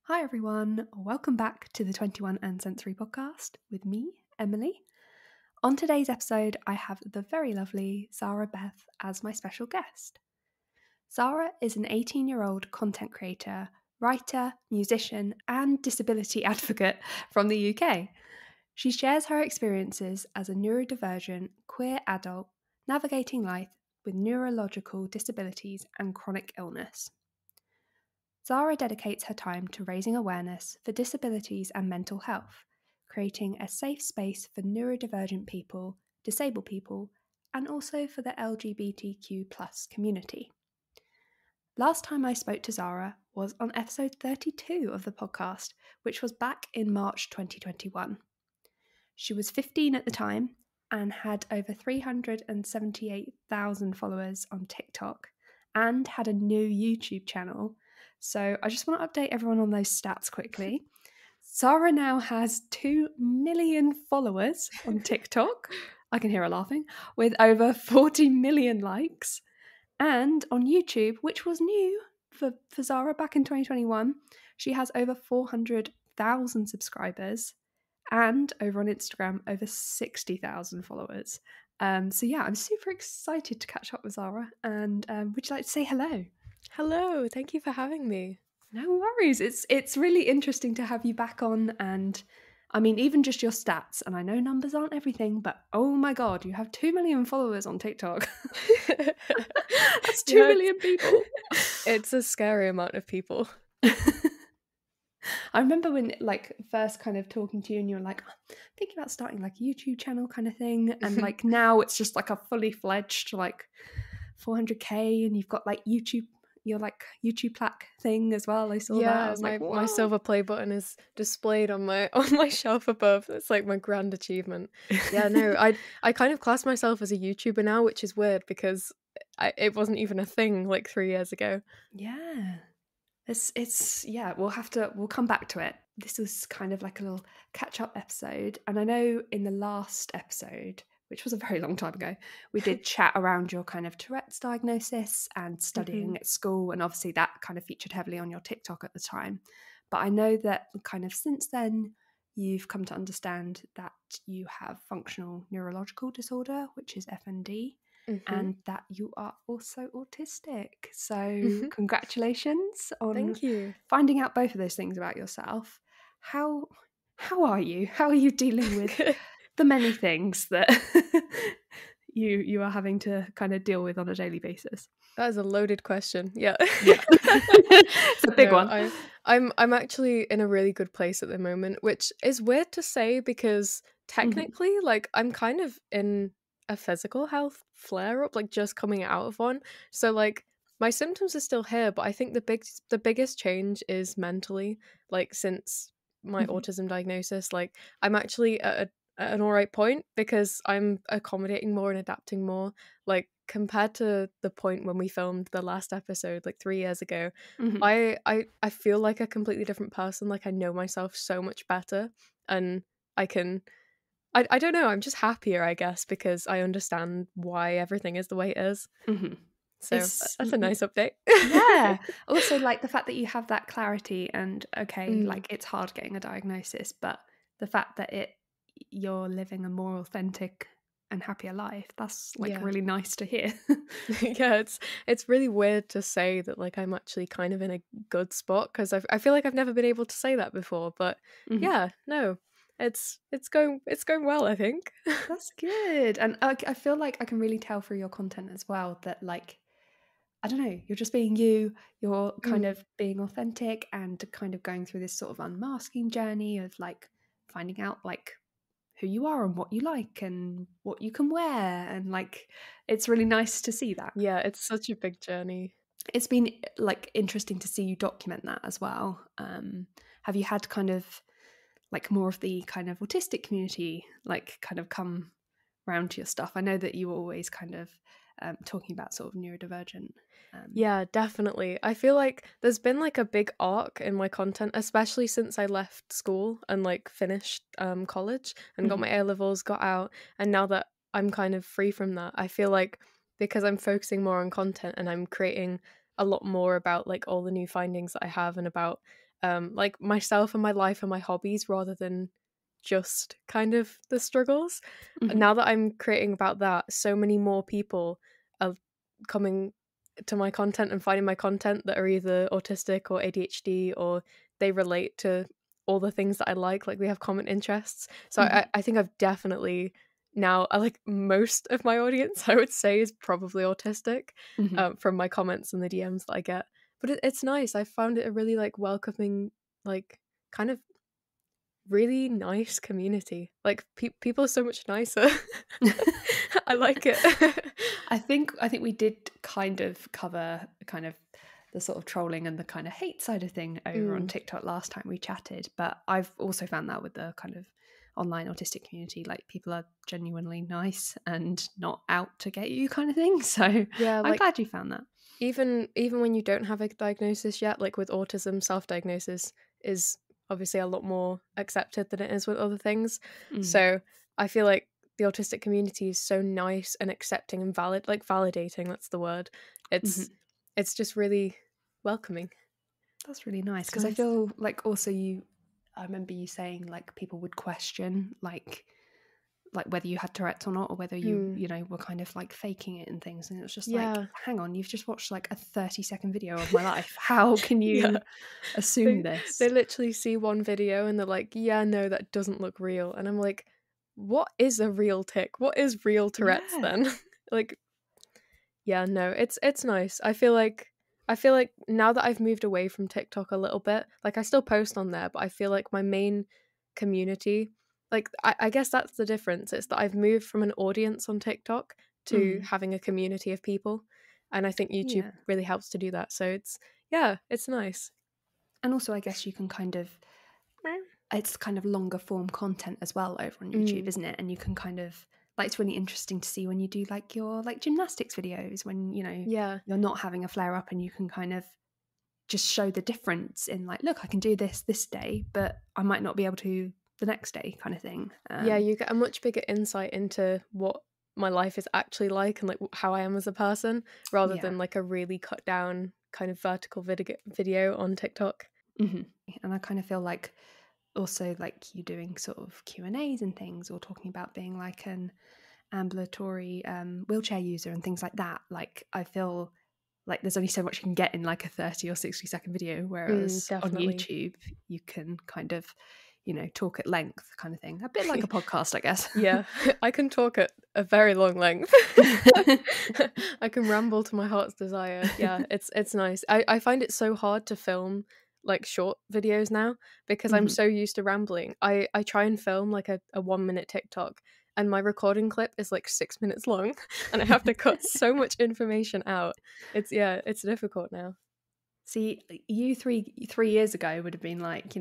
Hi everyone, welcome back to the 21 and Sensory podcast with me, Emily. On today's episode, I have the very lovely Zara Beth as my special guest. Zara is an 18-year-old content creator, writer, musician, and disability advocate from the UK. She shares her experiences as a neurodivergent queer adult navigating life with neurological disabilities and chronic illness. Zara dedicates her time to raising awareness for disabilities and mental health, creating a safe space for neurodivergent people, disabled people, and also for the LGBTQ community. Last time I spoke to Zara was on episode 32 of the podcast, which was back in March 2021. She was 15 at the time and had over 378,000 followers on TikTok and had a new YouTube channel. So I just want to update everyone on those stats quickly. Zara now has 2 million followers on TikTok. I can hear her laughing, with over 40 million likes. And on YouTube, which was new for Zara back in 2021, she has over 400,000 subscribers. And over on Instagram, over 60,000 followers. So yeah, I'm super excited to catch up with Zara. And would you like to say hello? Hello, thank you for having me. No worries. It's really interesting to have you back on. And I mean, even just your stats. And I know numbers aren't everything, but oh my god, you have 2 million followers on TikTok. That's 2 million people. It's a scary amount of people. I remember when first kind of talking to you and you were like, oh, thinking about starting like a YouTube channel kind of thing. And like now it's just like a fully fledged like 400k and you've got like your like YouTube plaque thing as well. I saw that. I was my silver play button is displayed on my shelf above. That's like my grand achievement. Yeah, no, I kind of class myself as a YouTuber now, which is weird because it wasn't even a thing like 3 years ago. Yeah. It's yeah, we'll come back to it. This was kind of like a little catch-up episode. And I know in the last episode, which was a very long time ago, we did chat around your kind of Tourette's diagnosis and studying at school. And obviously that kind of featured heavily on your TikTok at the time. But I know that kind of since then, you've come to understand that you have functional neurological disorder, which is FND. And that you are also autistic. So congratulations on Thank you. finding out both of those things about yourself. How are you? How are you dealing with the many things that you are having to kind of deal with on a daily basis? That is a loaded question. Yeah. It's a big one. I'm actually in a really good place at the moment, which is weird to say because technically, like, I'm kind of in a physical health flare up, like just coming out of one. So like my symptoms are still here, but I think the biggest change is mentally. Like since my autism diagnosis, like I'm actually at an alright point because I'm accommodating more and adapting more. Like compared to the point when we filmed the last episode like 3 years ago, I feel like a completely different person. Like I know myself so much better and I can I don't know, I'm just happier, I guess, because I understand why everything is the way it is. So that's a nice update. Yeah. Also, like the fact that you have that clarity and like it's hard getting a diagnosis, but the fact that you're living a more authentic and happier life, that's like really nice to hear. Yeah, it's really weird to say that like I'm actually kind of in a good spot because I feel like I've never been able to say that before, but yeah, no. It's going well, I think. That's good. And I feel like I can really tell through your content as well that like I don't know, you're just being you, you're kind of being authentic and kind of going through this sort of unmasking journey of like finding out like who you are and what you like and what you can wear, and like it's really nice to see that. Yeah, it's such a big journey. It's been like interesting to see you document that as well. Have you had kind of like more of the kind of autistic community like kind of come round to your stuff? I know that you were always kind of talking about sort of neurodivergent. Yeah, definitely. I feel like there's been like a big arc in my content, especially since I left school and like finished college and got my A levels, got out, and now that I'm kind of free from that, I feel like because I'm focusing more on content and I'm creating a lot more about like all the new findings that I have and about like myself and my life and my hobbies rather than just kind of the struggles. Now that I'm creating about that, so many more people are coming to my content and finding my content that are either autistic or ADHD, or they relate to all the things that I like we have common interests. So I think I've definitely now, I like most of my audience, I would say, is probably autistic, from my comments and the DMs that I get. But it's nice. I found it a really like welcoming, like kind of really nice community. Like people are so much nicer. I like it. I think we did kind of cover kind of the sort of trolling and the kind of hate side of thing over on TikTok last time we chatted, but I've also found that with the kind of online autistic community, like people are genuinely nice and not out to get you kind of thing. So Yeah, I'm glad you found that. Even when you don't have a diagnosis yet, like with autism, self-diagnosis is obviously a lot more accepted than it is with other things. So I feel like the autistic community is so nice and accepting and validating, that's the word. It's just really welcoming. That's really nice, because nice. I feel like also I remember you saying like people would question like whether you had Tourette's or not, or whether you were kind of like faking it and things, and it was just like, hang on, you've just watched like a 30-second video of my life, how can you assume this? They literally see one video and they're like, yeah, no, that doesn't look real. And I'm like, what is a real tic? What is real Tourette's then? Like, yeah, no, it's nice. I feel like now that I've moved away from TikTok a little bit, like I still post on there, but I feel like my main community, like I guess that's the difference. It's that I've moved from an audience on TikTok to having a community of people. And I think YouTube really helps to do that. So it's nice. And also I guess you can kind of, it's kind of longer form content as well over on YouTube, isn't it? And you can kind of, like, it's really interesting to see when you do like your like gymnastics videos, when you're not having a flare up, and you can kind of just show the difference in like, look, I can do this day, but I might not be able to the next day, kind of thing. You get a much bigger insight into what my life is actually like and like how I am as a person, rather than like a really cut down kind of vertical video on TikTok. And I kind of feel like also like you doing sort of Q&As and things, or talking about being like an ambulatory wheelchair user and things like that, like I feel like there's only so much you can get in like a 30 or 60-second video, whereas on YouTube you can kind of talk at length, kind of thing, a bit like a podcast, I guess. I can talk at a very long length. I can ramble to my heart's desire. It's nice. I find it so hard to film like short videos now, because I'm so used to rambling. I try and film like a 1-minute TikTok, and my recording clip is like 6 minutes long, and I have to cut so much information out. It's difficult now. See, you three years ago would have been like,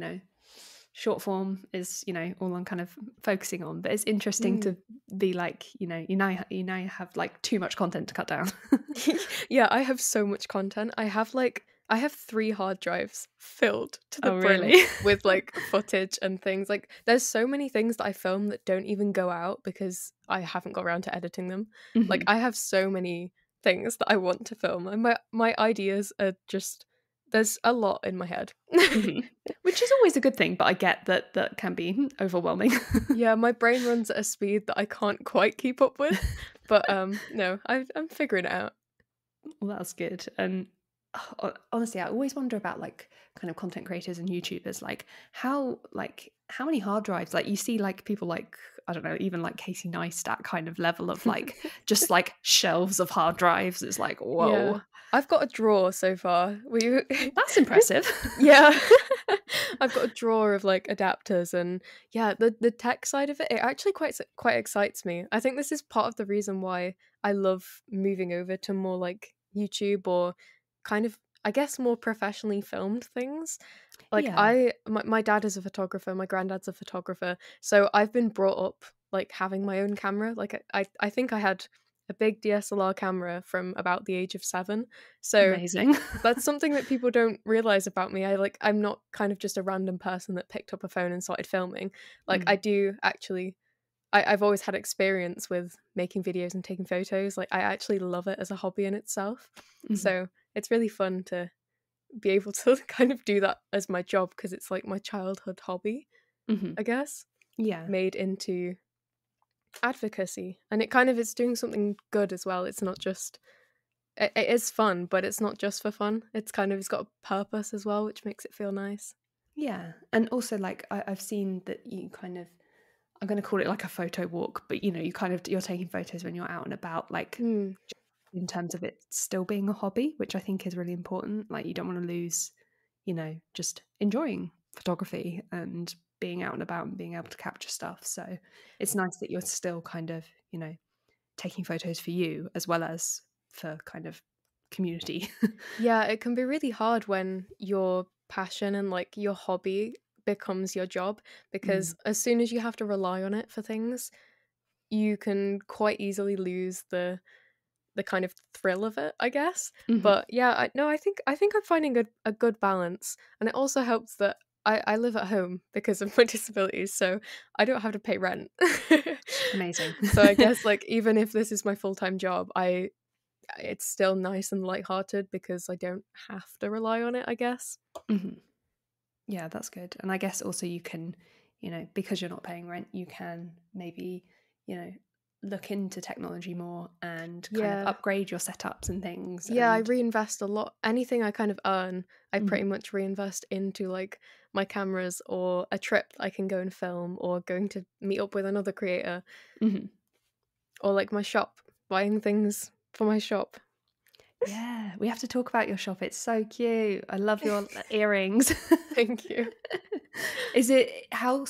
short form is all I'm kind of focusing on, but it's interesting to be like, you now have like too much content to cut down. I have so much content. I have 3 hard drives filled to the brim with like footage and things. Like there's so many things that I film that don't even go out because I haven't got around to editing them. Like I have so many things that I want to film, and my ideas are just, there's a lot in my head. Which is always a good thing, but I get that can be overwhelming. My brain runs at a speed that I can't quite keep up with, but no, I'm figuring it out. Well, that's good. And honestly, I always wonder about like kind of content creators and YouTubers, like how many hard drives, like you see like people like, I don't know, even like Casey Neistat kind of level of like just like shelves of hard drives. It's like, whoa. I've got a drawer so far. That's impressive. I've got a drawer of like adapters, and the tech side of it actually quite excites me. I think this is part of the reason why I love moving over to more like YouTube, or kind of, I guess, more professionally filmed things. Like my dad is a photographer, my granddad's a photographer, so I've been brought up like having my own camera. Like I think I had a big DSLR camera from about the age of 7. So amazing. That's something that people don't realize about me. I'm not kind of just a random person that picked up a phone and started filming. Like I do actually, I've always had experience with making videos and taking photos. Like I actually love it as a hobby in itself. So it's really fun to be able to kind of do that as my job, because it's like my childhood hobby, I guess, Yeah. made into advocacy. And it kind of is doing something good as well. It's not just, it is fun, but it's not just for fun. It's got a purpose as well, which makes it feel nice. Yeah. And also, like, I've seen that you kind of, I'm going to call it like a photo walk, but you're taking photos when you're out and about, like in terms of it still being a hobby, which I think is really important. Like, you don't want to lose, just enjoying photography and being out and about and being able to capture stuff. So it's nice that you're still kind of, taking photos for you as well as for kind of community. Yeah, it can be really hard when your passion and like your hobby becomes your job, because Mm. as soon as you have to rely on it for things, you can quite easily lose the kind of thrill of it, I guess. Hmm. But yeah, I think I'm finding a good balance, and it also helps that I live at home because of my disabilities, so I don't have to pay rent. Amazing. So I guess like even if this is my full-time job, it's still nice and lighthearted because I don't have to rely on it, I guess. Hmm. Yeah, that's good. And I guess also you can, because you're not paying rent, you can maybe, you know, look into technology more and kind of Yeah. upgrade your setups and things. Yeah, I And reinvest a lot. Anything I kind of earn, I pretty Mhm. much reinvest into like my cameras or a trip I can go and film, or going to meet up with another creator, Mhm. or like my shop, buying things for my shop. Yeah, we have to talk about your shop. It's so cute. I love your earrings. Thank you. Is it how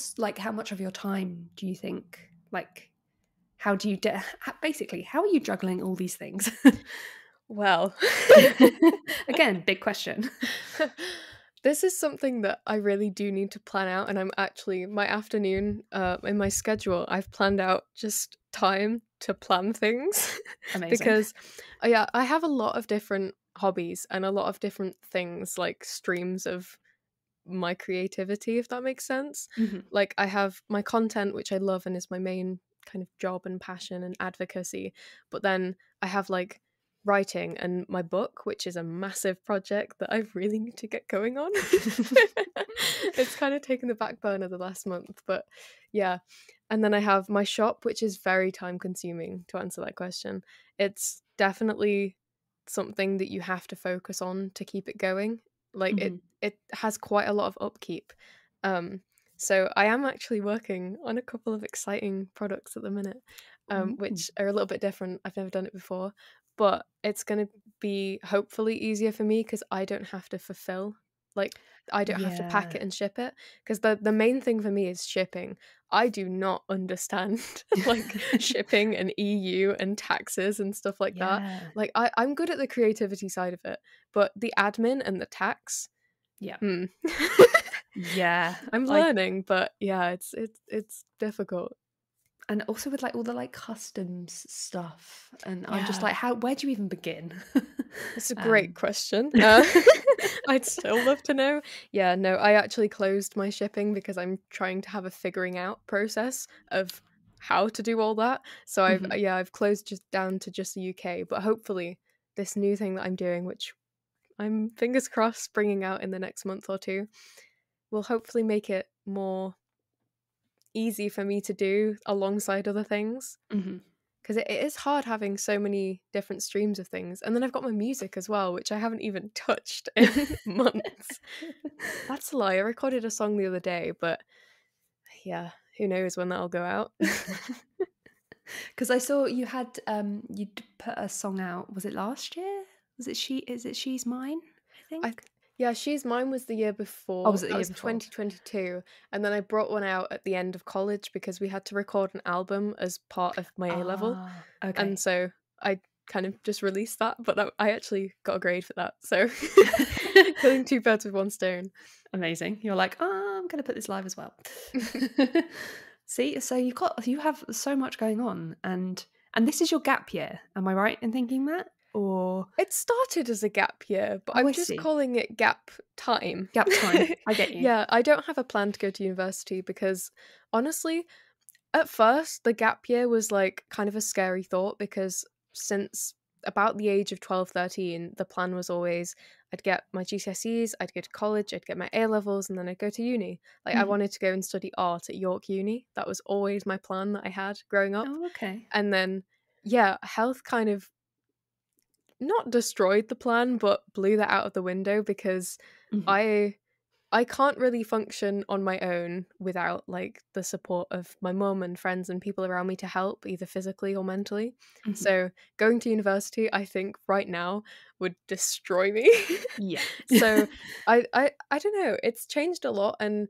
much of your time do you think, like, how do you basically, how are you juggling all these things? Well, Again, big question. this is something that I really do need to plan out, and I'm actually my afternoon in my schedule, I've planned out just time to plan things Amazing. because yeah, I have a lot of different hobbies and a lot of different things, like streams of my creativity, if that makes sense. Mhm. Like I have my content, which I love and is my main kind of job and passion and advocacy, but then I have like writing and my book, which is a massive project that I really need to get going on. It's kind of taken the back burner the last month, but yeah. And then I have my shop, which is very time consuming, to answer that question. It's definitely something that you have to focus on to keep it going. Like Mhm. it has quite a lot of upkeep. Um, so I am actually working on a couple of exciting products at the minute, Ooh. which are a little bit different. I've never done it before, but it's going to be hopefully easier for me because I don't have to fulfill, like, I don't have to pack Yeah. it and ship it, because the main thing for me is shipping. I do not understand like shipping and EU and taxes and stuff like that. Yeah. Like I'm good at the creativity side of it, but the admin and the tax, Yeah. hmm. Yeah. I'm I learning, but yeah, it's difficult. And also with like all the like customs stuff, and I'm just Yeah. like, where do you even begin? It's a great um question. I'd still love to know. Yeah, no, I actually closed my shipping because I'm trying to have a figuring out process of how to do all that. So mhm. I've closed just down to just the UK, but hopefully this new thing that I'm doing, which I'm fingers crossed bringing out in the next month or two, will hopefully make it more easy for me to do alongside other things. Mhm. Because it is hard having so many different streams of things. And then I've got my music as well, which I haven't even touched in months. That's a lie. I recorded a song the other day, but yeah, who knows when that'll go out. Because I saw you had you'd put a song out. Was it last year? Was it she? Is it She's Mine? I I think. Yeah, She's Mine was the year Oh, before. was it the That year was before? 2022. And then I brought one out at the end of college because we had to record an album as part of my A level. Ah, And okay. so I kind of just released that, but I actually got a grade for that. So killing two birds with one stone. Amazing. You're like, oh, I'm going to put this live as well. See, so you have so much going on, and this is your gap year. Am I right in thinking that? Or It started as a gap year, but oh, I'm I just see. calling it gap time. Gap time. I get you. Yeah, I don't have a plan to go to university because honestly, at first, the gap year was like kind of a scary thought because since about the age of 12, 13, the plan was always I'd get my GCSEs, I'd go to college, I'd get my A levels, and then I'd go to uni. Like I wanted to go and study art at York Uni. That was always my plan that I had growing up. Oh, okay. And then, yeah, health kind of not destroyed the plan, but blew that out of the window because I can't really function on my own without like the support of my mum and friends and people around me to help, either physically or mentally. So going to university, I think right now would destroy me. Yeah. So I don't know. It's changed a lot, and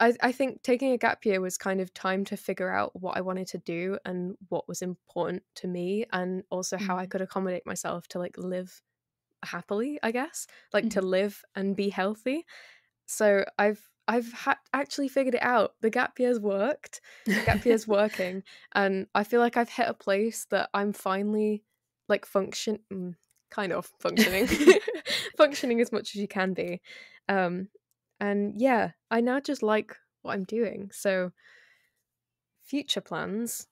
I think taking a gap year was kind of time to figure out what I wanted to do and what was important to me, and also how I could accommodate myself to like live happily, I guess, like to live and be healthy. So actually figured it out. The gap year's worked. The gap year's working, and I feel like I've hit a place that I'm finally like kind of functioning, functioning as much as you can be. And yeah, I now just like what I'm doing. So future plans.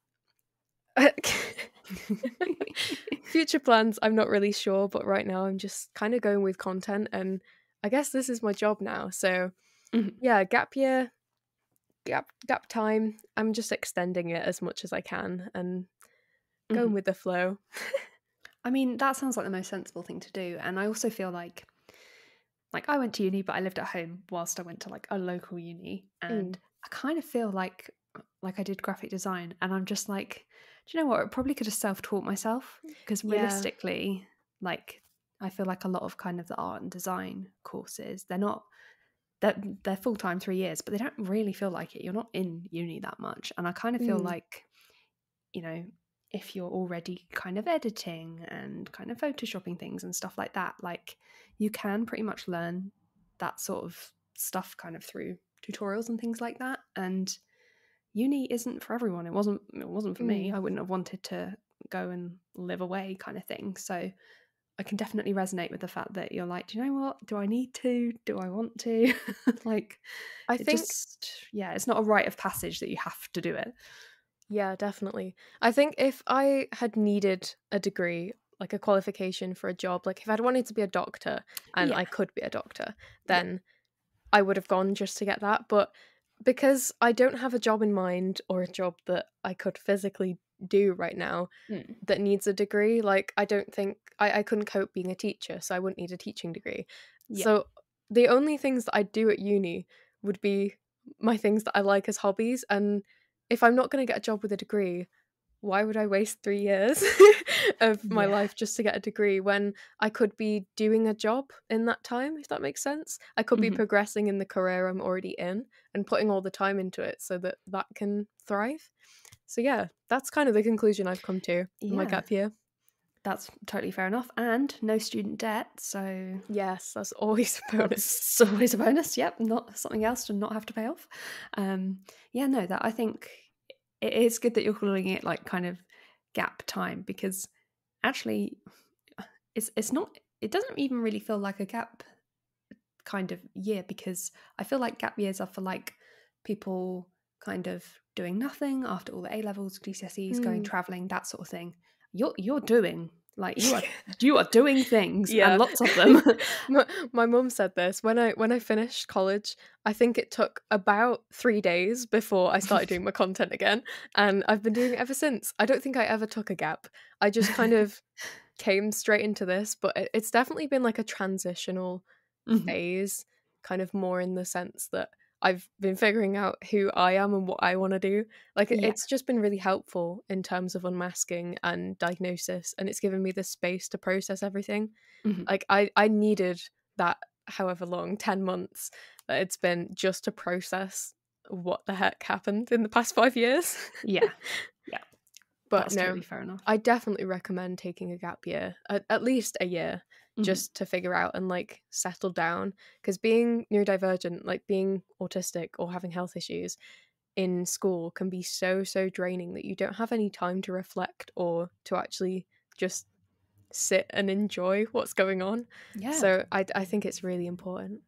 Future plans, I'm not really sure, but right now I'm just kind of going with content, and I guess this is my job now. So yeah, gap year, gap time. I'm just extending it as much as I can and going with the flow. I mean, that sounds like the most sensible thing to do. And I also feel like I went to uni, but I lived at home whilst I went to like a local uni. And I kind of feel like I did graphic design, and I'm just like, do you know what? I probably could have self-taught myself, because Yeah. realistically, like I feel like a lot of kind of the art and design courses, they're full-time 3 years, but they don't really feel like it. You're not in uni that much. And I kind of feel like, you know, if you're already kind of editing and kind of photoshopping things and stuff like that, like you can pretty much learn that sort of stuff kind of through tutorials and things like that. And uni isn't for everyone. It wasn't for me. I wouldn't have wanted to go and live away kind of thing. So I can definitely resonate with the fact that you're like, do you know what? Do I need to? Do I want to? Like, I it think just, yeah, it's not a rite of passage that you have to do it. Yeah, definitely. I think if I had needed a degree, like a qualification for a job, like if I'd wanted to be a doctor and Yeah. I could be a doctor, then I would have gone just to get that. But because I don't have a job in mind or a job that I could physically do right now that needs a degree, like I don't think I couldn't cope being a teacher, so I wouldn't need a teaching degree. Yeah. So the only things that I do at uni would be my things that I like as hobbies, and if I'm not going to get a job with a degree, why would I waste 3 years of my Yeah. life just to get a degree when I could be doing a job in that time, if that makes sense? I could be progressing in the career I'm already in and putting all the time into it so that that can thrive. So yeah, that's kind of the conclusion I've come to in my Yeah. gap year. That's totally fair enough. And no student debt, so Yes, that's always a bonus. that's always a bonus. Yep, not something else to not have to pay off. Yeah, no, that I think it is good that you're calling it like kind of gap time, because actually it's not, it doesn't even really feel like a gap kind of year, because I feel like gap years are for like people kind of doing nothing after all the A levels, GCSEs, going traveling, that sort of thing. You're doing, like, you are doing things, Yeah. and lots of them. My mum said this when I finished college. I think it took about 3 days before I started doing my content again, and I've been doing it ever since. I don't think I ever took a gap. I just kind of came straight into this, but it's definitely been like a transitional phase, kind of more in the sense that I've been figuring out who I am and what I want to do. Like Yeah. it's just been really helpful in terms of unmasking and diagnosis, and it's given me the space to process everything. Like I needed that however long, 10 months that it's been, just to process what the heck happened in the past 5 years. Yeah. But That's no, totally fair enough. I definitely recommend taking a gap year, at least a year, just to figure out and like settle down. Because being neurodivergent, like being autistic or having health issues in school, can be so draining that you don't have any time to reflect or to actually just sit and enjoy what's going on. Yeah. So I think it's really important.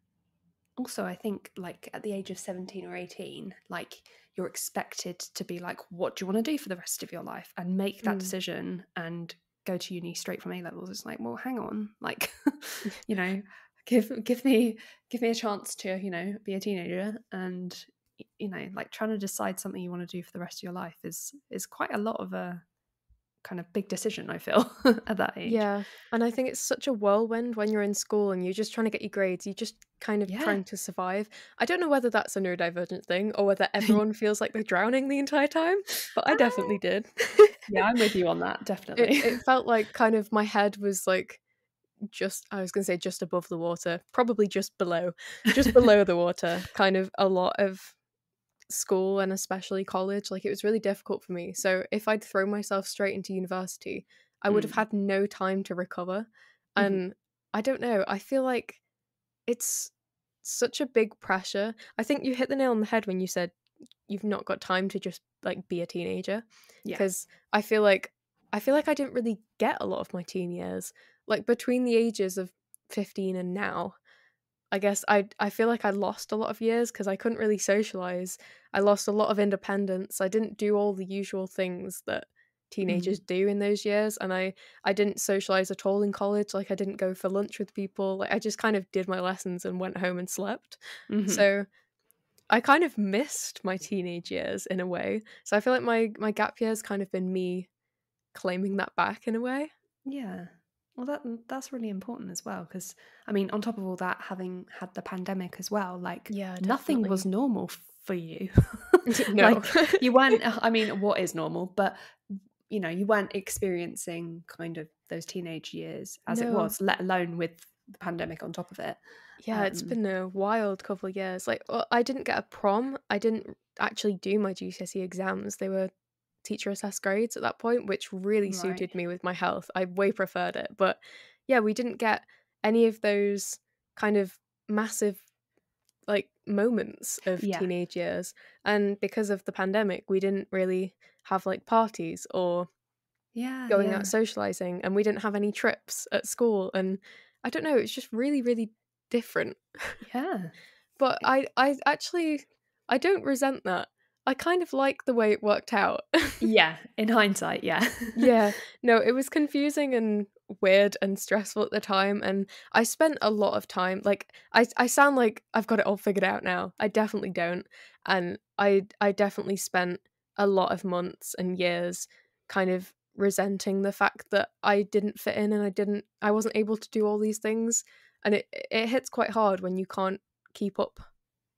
Also, I think like at the age of 17 or 18, like you're expected to be like, what do you want to do for the rest of your life, and make that decision and go to uni straight from A levels. It's like, well, hang on, like, you know, give me a chance to, you know, be a teenager. And, you know, like trying to decide something you want to do for the rest of your life is quite a lot of a kind of big decision, I feel, at that age. Yeah, and I think it's such a whirlwind when you're in school and you're just trying to get your grades. You're just kind of Yeah. trying to survive. I don't know whether that's a neurodivergent thing or whether everyone feels like they're drowning the entire time, but I definitely did. Yeah, I'm with you on that, definitely. It felt like kind of my head was like I was going to say just above the water, probably just below the water, kind of a lot of school and especially college. Like it was really difficult for me. So if I'd thrown myself straight into university, I would have had no time to recover. And I don't know, I feel like it's such a big pressure. I think you hit the nail on the head when you said you've not got time to just like be a teenager. Yeah. Because I feel like I didn't really get a lot of my teen years. Like between the ages of 15 and now, I guess I feel like I lost a lot of years because I couldn't really socialize. I lost a lot of independence. I didn't do all the usual things that teenagers do in those years, and I didn't socialize at all in college. Like I didn't go for lunch with people. Like I just kind of did my lessons and went home and slept. So I kind of missed my teenage years in a way. So I feel like my gap year's kind of been me claiming that back in a way. Yeah. Well, that's really important as well, because I mean, on top of all that, having had the pandemic as well, like Yeah, nothing definitely. was normal for you. No. Like you weren't. I mean, what is normal? But you know, you weren't experiencing kind of those teenage years as it No. was, let alone with the pandemic on top of it. Yeah, it's been a wild couple of years. Like, I didn't get a prom. I didn't actually do my GCSE exams. They were teacher assessed grades at that point, which really Right. suited me with my health. I way preferred it. But yeah, we didn't get any of those kind of massive like moments of Yeah. teenage years. And because of the pandemic, we didn't really have like parties or going out socializing, and we didn't have any trips at school. And I don't know, it's just really, really different. Yeah. But I actually I don't resent that. I kind of like the way it worked out. Yeah. In hindsight, yeah. Yeah. No, it was confusing and weird and stressful at the time, and I spent a lot of time like I sound like I've got it all figured out now. I definitely don't. And I definitely spent a lot of months and years kind of resenting the fact that I didn't fit in and I wasn't able to do all these things. And it hits quite hard when you can't keep up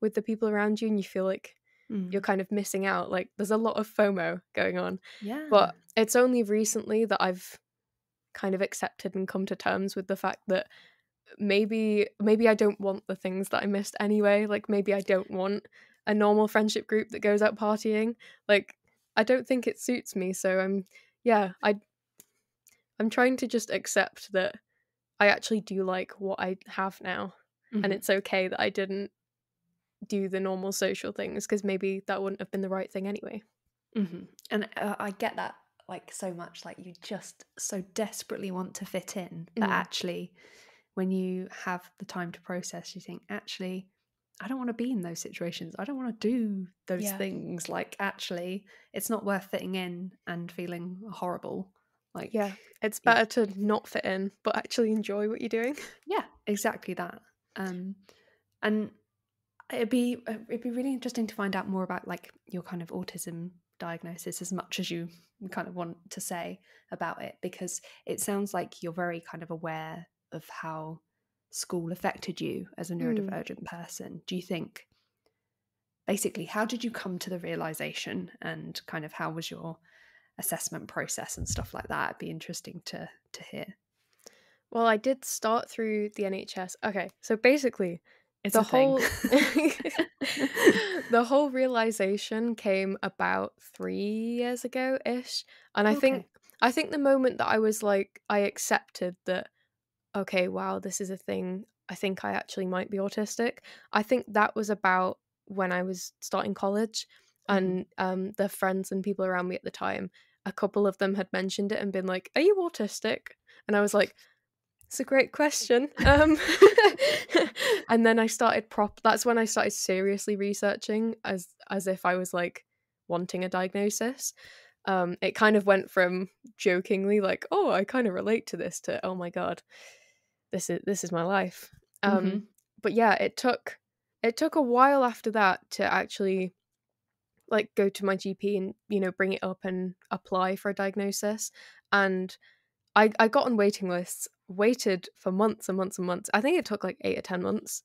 with the people around you and you feel like you're kind of missing out. Like there's a lot of FOMO going on. Yeah. But it's only recently that I've kind of accepted and come to terms with the fact that maybe I don't want the things that I missed anyway. Like maybe I don't want a normal friendship group that goes out partying. Like I don't think it suits me. So I'm trying to just accept that I actually do like what I have now. And it's okay that I didn't do the normal social things because maybe that wouldn't have been the right thing anyway. And I get that like so much, like you just so desperately want to fit in, but actually when you have the time to process, you think, actually, I don't want to be in those situations. I don't want to do those things. Like, actually, it's not worth fitting in and feeling horrible. Like, yeah, it's better to not fit in, but actually enjoy what you're doing. Yeah, exactly that. And it'd be really interesting to find out more about like your kind of autism diagnosis, as much as you kind of want to say about it, because it sounds like you're very kind of aware of how school affected you as a neurodivergent person. Do you think, basically, how did you come to the realization, and kind of how was your assessment process and stuff like that? It'd be interesting to hear. Well, I did start through the NHS. Okay, so basically It's the a thing. the whole realization came about 3 years ago ish. And I think the moment that I was like, I accepted that, okay, wow, this is a thing. I think I actually might be autistic. I think that was about when I was starting college, and the friends and people around me at the time, a couple of them had mentioned it and been like, "Are you autistic?" And I was like, "It's a great question." And then I started that's when I started seriously researching as if I was like wanting a diagnosis. It kind of went from jokingly like, oh, I kind of relate to this, to, oh my God, this is my life. But yeah, it took a while after that to actually like go to my GP and, you know, bring it up and apply for a diagnosis. And I got on waiting lists, waited for months and months and months. I think it took like 8 or 10 months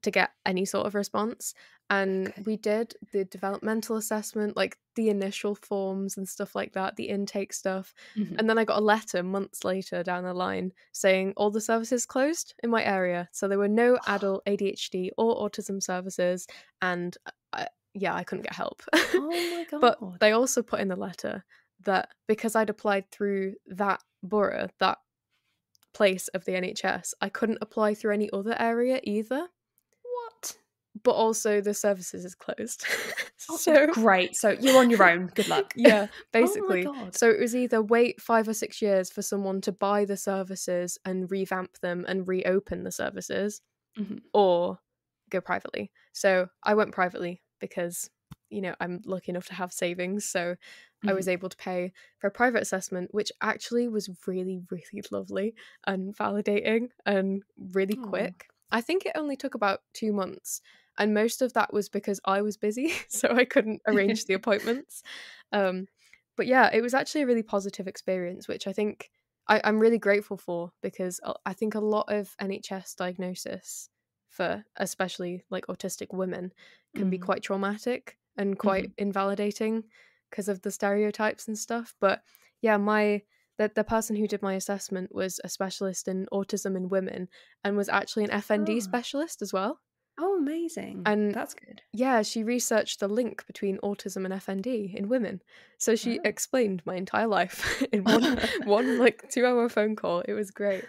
to get any sort of response. And Okay. we did the developmental assessment, like the initial forms and stuff like that, the intake stuff. And then I got a letter months later down the line saying all the services closed in my area. So there were no adult ADHD or autism services. And I couldn't get help. Oh my But God. they also put in the letter that because I'd applied through that borough, that place of the NHS, I couldn't apply through any other area either. What? But also the services is closed. Oh, So great. So you're on your own. Good luck. yeah, Oh my basically. God. So it was either wait 5 or 6 years for someone to buy the services and revamp them and reopen the services, or go privately. So I went privately because, you know, I'm lucky enough to have savings. So I was able to pay for a private assessment, which actually was really, really lovely and validating and really Oh. quick. I think it only took about 2 months. And most of that was because I was busy, so I couldn't arrange the appointments. But yeah, it was actually a really positive experience, which I think I'm really grateful for, because I think a lot of NHS diagnosis for especially like autistic women can be quite traumatic and quite invalidating because of the stereotypes and stuff. But yeah, the person who did my assessment was a specialist in autism in women and was actually an FND Oh. specialist as well. Oh, amazing. And That's good. yeah, she researched the link between autism and FND in women. So she Wow. explained my entire life in one like 2-hour phone call. It was great.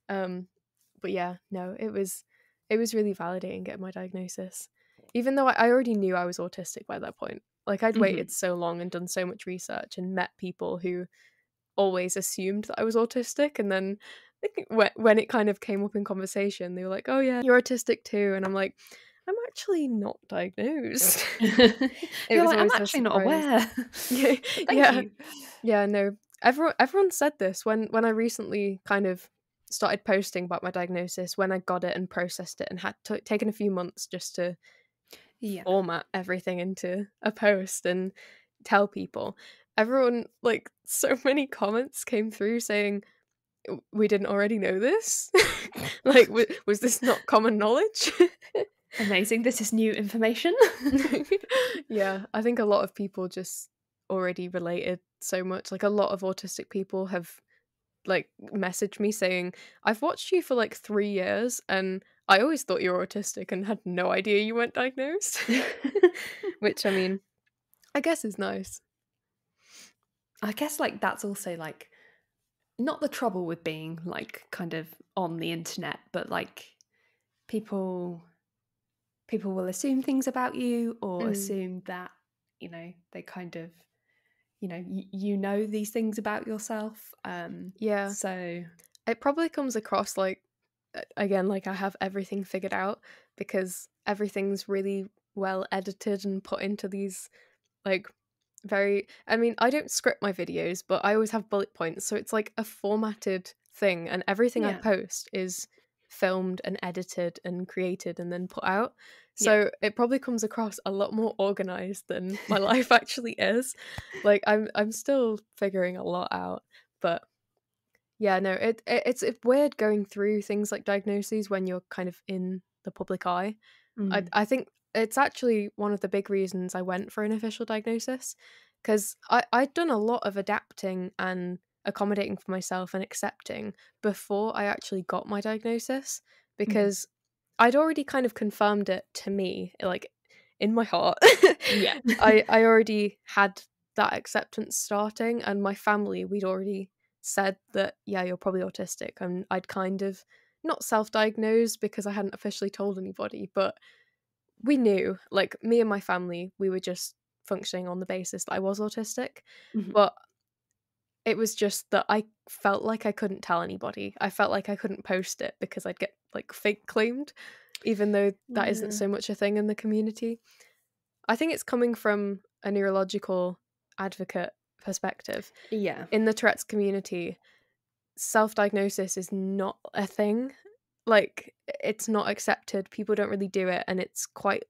But yeah, no, it was really validating getting my diagnosis. Even though I already knew I was autistic by that point. Like I'd waited so long and done so much research and met people who always assumed that I was autistic, and then when it kind of came up in conversation, they were like, "Oh yeah, you're autistic too," and I'm like, "I'm actually not diagnosed." It You're was like, I'm always a actually not surprise. aware. Yeah, But thank yeah, you. yeah. No, everyone said this when I recently kind of started posting about my diagnosis, when I got it and processed it and had taken a few months just to Yeah. format everything into a post and tell people. Everyone, like, so many comments came through saying, we didn't already know this? Like, was this not common knowledge? Amazing. This is new information. Yeah, I think a lot of people just already related so much. Like, a lot of autistic people have like messaged me saying, I've watched you for like 3 years and I always thought you were autistic and had no idea you weren't diagnosed. Which, I mean, I guess is nice. I guess like that's also like not the trouble with being like kind of on the internet, but like people will assume things about you or assume that, you know, they kind of, you know, you know these things about yourself. Yeah. So It probably comes across like, again, like I have everything figured out because everything's really well edited and put into these like I mean, I don't script my videos, but I always have bullet points, so it's like a formatted thing, and everything I yeah. post is filmed and edited and created and then put out. Yeah. So it probably comes across a lot more organized than my life actually is. Like I'm still figuring a lot out, but yeah, no, it's weird going through things like diagnoses when you're kind of in the public eye. I think it's actually one of the big reasons I went for an official diagnosis, because I'd done a lot of adapting and accommodating for myself and accepting before I actually got my diagnosis, because I'd already kind of confirmed it to me, like in my heart. Yeah. I already had that acceptance starting, and my family, we'd already said that, yeah, you're probably autistic, and I'd kind of not self-diagnosed because I hadn't officially told anybody, but we knew, like me and my family, we were just functioning on the basis that I was autistic. But it was just that I felt like I couldn't tell anybody. I felt like I couldn't post it because I'd get like fake claimed, even though that isn't Yeah. so much a thing in the community. I think it's coming from a neurological advocate perspective. Yeah. In the Tourette's community, self-diagnosis is not a thing. Like, it's not accepted. People don't really do it, and it's quite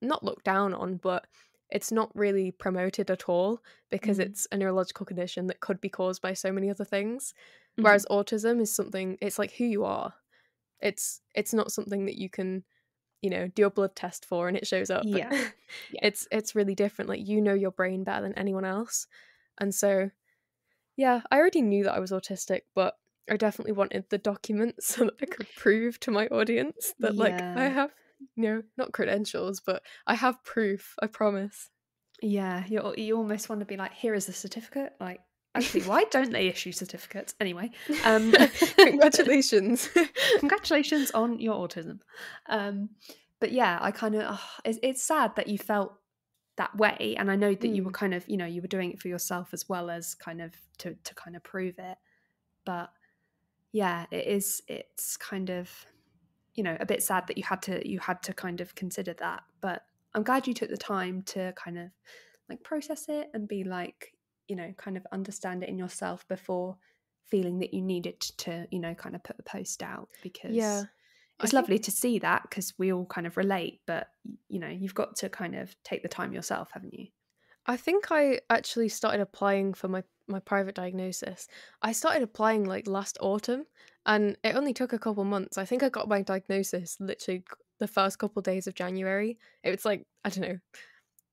not looked down on, but it's not really promoted at all because it's a neurological condition that could be caused by so many other things. Whereas autism is something, it's like who you are. It's not something that you can, do a blood test for and it shows up. Yeah. Yeah. It's really different. Like, your brain better than anyone else. And so, yeah, I already knew that I was autistic, but I definitely wanted the documents so that I could prove to my audience that, like, I Yeah. have, not credentials, but I have proof, I promise. Yeah, you almost want to be like, here is the certificate. Like, actually, why don't they issue certificates anyway? Congratulations. Congratulations on your autism. But yeah, I kind of it's sad that you felt that way, and I know that you were kind of you were doing it for yourself as well as kind of to kind of prove it. But yeah, it's kind of a bit sad that you had to kind of consider that. But I'm glad you took the time to kind of like process it and be like, kind of understand it in yourself before feeling that you needed to, kind of put the post out, because Yeah, it's lovely to see that because we all kind of relate, but you've got to kind of take the time yourself, haven't you? I think I actually started applying for my private diagnosis. I started applying like last autumn, and it only took a couple months. I think I got my diagnosis literally the first couple days of January. It was like, I don't know,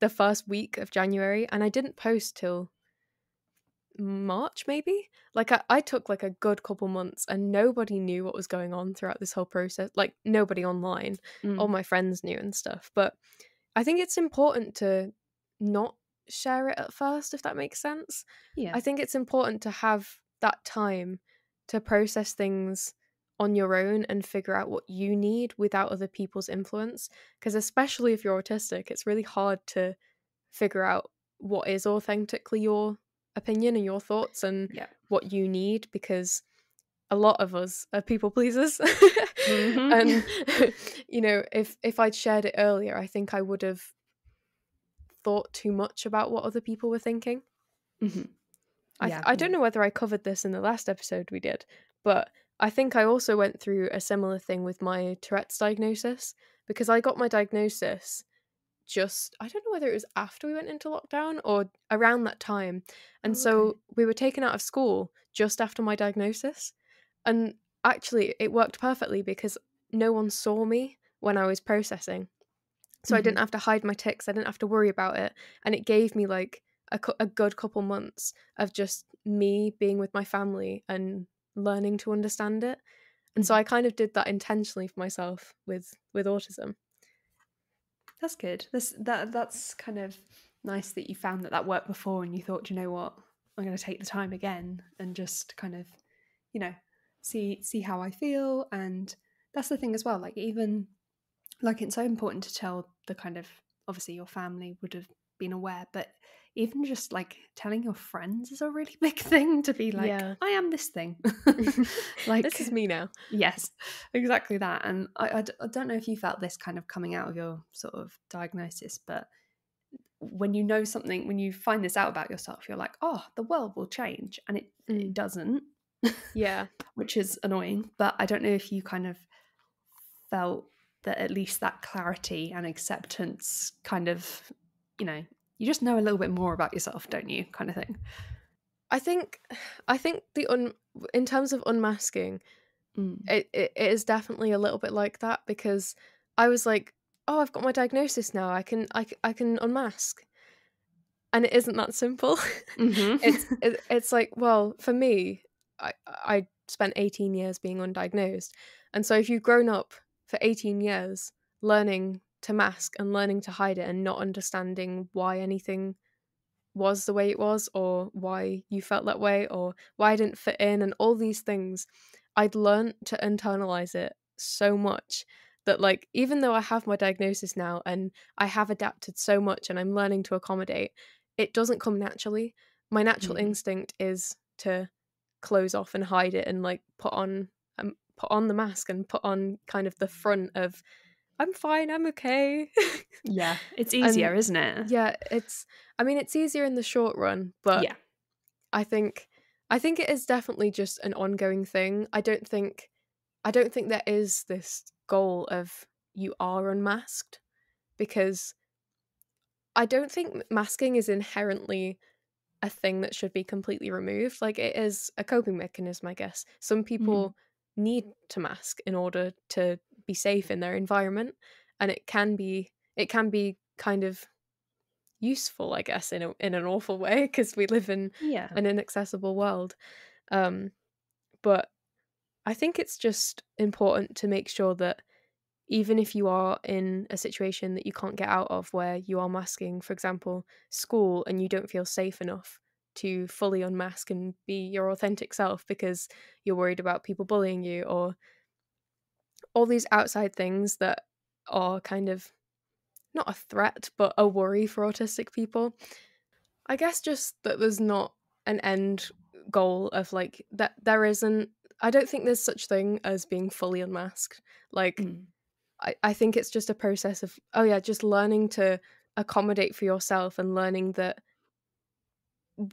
the first week of January, and I didn't post till March maybe. Like, I took like a good couple months, and nobody knew what was going on throughout this whole process. Like, nobody online. All my friends knew and stuff, but I think it's important to not share it at first, if that makes sense. Yeah. I think it's important to have that time to process things on your own and figure out what you need without other people's influence, because especially if you're autistic, it's really hard to figure out what is authentically your opinion and your thoughts and Yeah. what you need, because a lot of us are people pleasers. Mm-hmm. And if I'd shared it earlier, I think I would have thought too much about what other people were thinking. Mm-hmm. Yeah, I don't know whether I covered this in the last episode we did, but I think I also went through a similar thing with my Tourette's diagnosis, because I got my diagnosis I don't know whether it was after we went into lockdown or around that time. And so we were taken out of school just after my diagnosis. And actually, it worked perfectly because no one saw me when I was processing. So I didn't have to hide my tics. I didn't have to worry about it. And it gave me like a good couple months of just me being with my family and learning to understand it. And so I kind of did that intentionally for myself with autism. That's good. That's kind of nice that you found that worked before and you thought, you know what, I'm going to take the time again and just kind of, see how I feel. And that's the thing as well. Like, even like, it's so important to tell the kind of, obviously your family would have been aware, but even just like telling your friends is a really big thing, to be like, Yeah. I am this thing. Like, this is me now. Yes, exactly that. And I don't know if you felt this kind of coming out of your sort of diagnosis, but when you know something, when you find this out about yourself, you're like, oh, the world will change. And it doesn't. Yeah. Which is annoying. But I don't know if you kind of felt that at least that clarity and acceptance kind of, you just know a little bit more about yourself, don't you, kind of thing. I think in terms of unmasking, it is definitely a little bit like that, because I was like, oh, I've got my diagnosis now. I can unmask, and it isn't that simple. It's like, well, for me, I spent 18 years being undiagnosed, and so if you've grown up for 18 years learning to mask and learning to hide it and not understanding why anything was the way it was, or why you felt that way, or why I didn't fit in, and all these things, I'd learned to internalize it so much that, like, even though I have my diagnosis now and I have adapted so much and I'm learning to accommodate, it doesn't come naturally. My natural instinct is to close off and hide it and like put on the mask and put on kind of the front of I'm fine, I'm okay. Yeah, it's easier, isn't it? Yeah, it's easier in the short run, but Yeah. I think it is definitely just an ongoing thing. I don't think there is this goal of you are unmasked, because I don't think masking is inherently a thing that should be completely removed. Like, it is a coping mechanism, I guess. Some Mm-hmm. people need to mask in order to be safe in their environment, and it can be kind of useful, I guess, in an awful way, because we live in Yeah. an inaccessible world. Um, but I think it's just important to make sure that even if you are in a situation that you can't get out of, where you are masking, for example, school, and you don't feel safe enough to fully unmask and be your authentic self because you're worried about people bullying you, or all these outside things that are kind of not a threat, but a worry for autistic people. I guess just that there's not an end goal of like that. There isn't. I don't think there's such thing as being fully unmasked. Like, Mm. I think it's just a process of, oh yeah, just learning to accommodate for yourself, and learning that,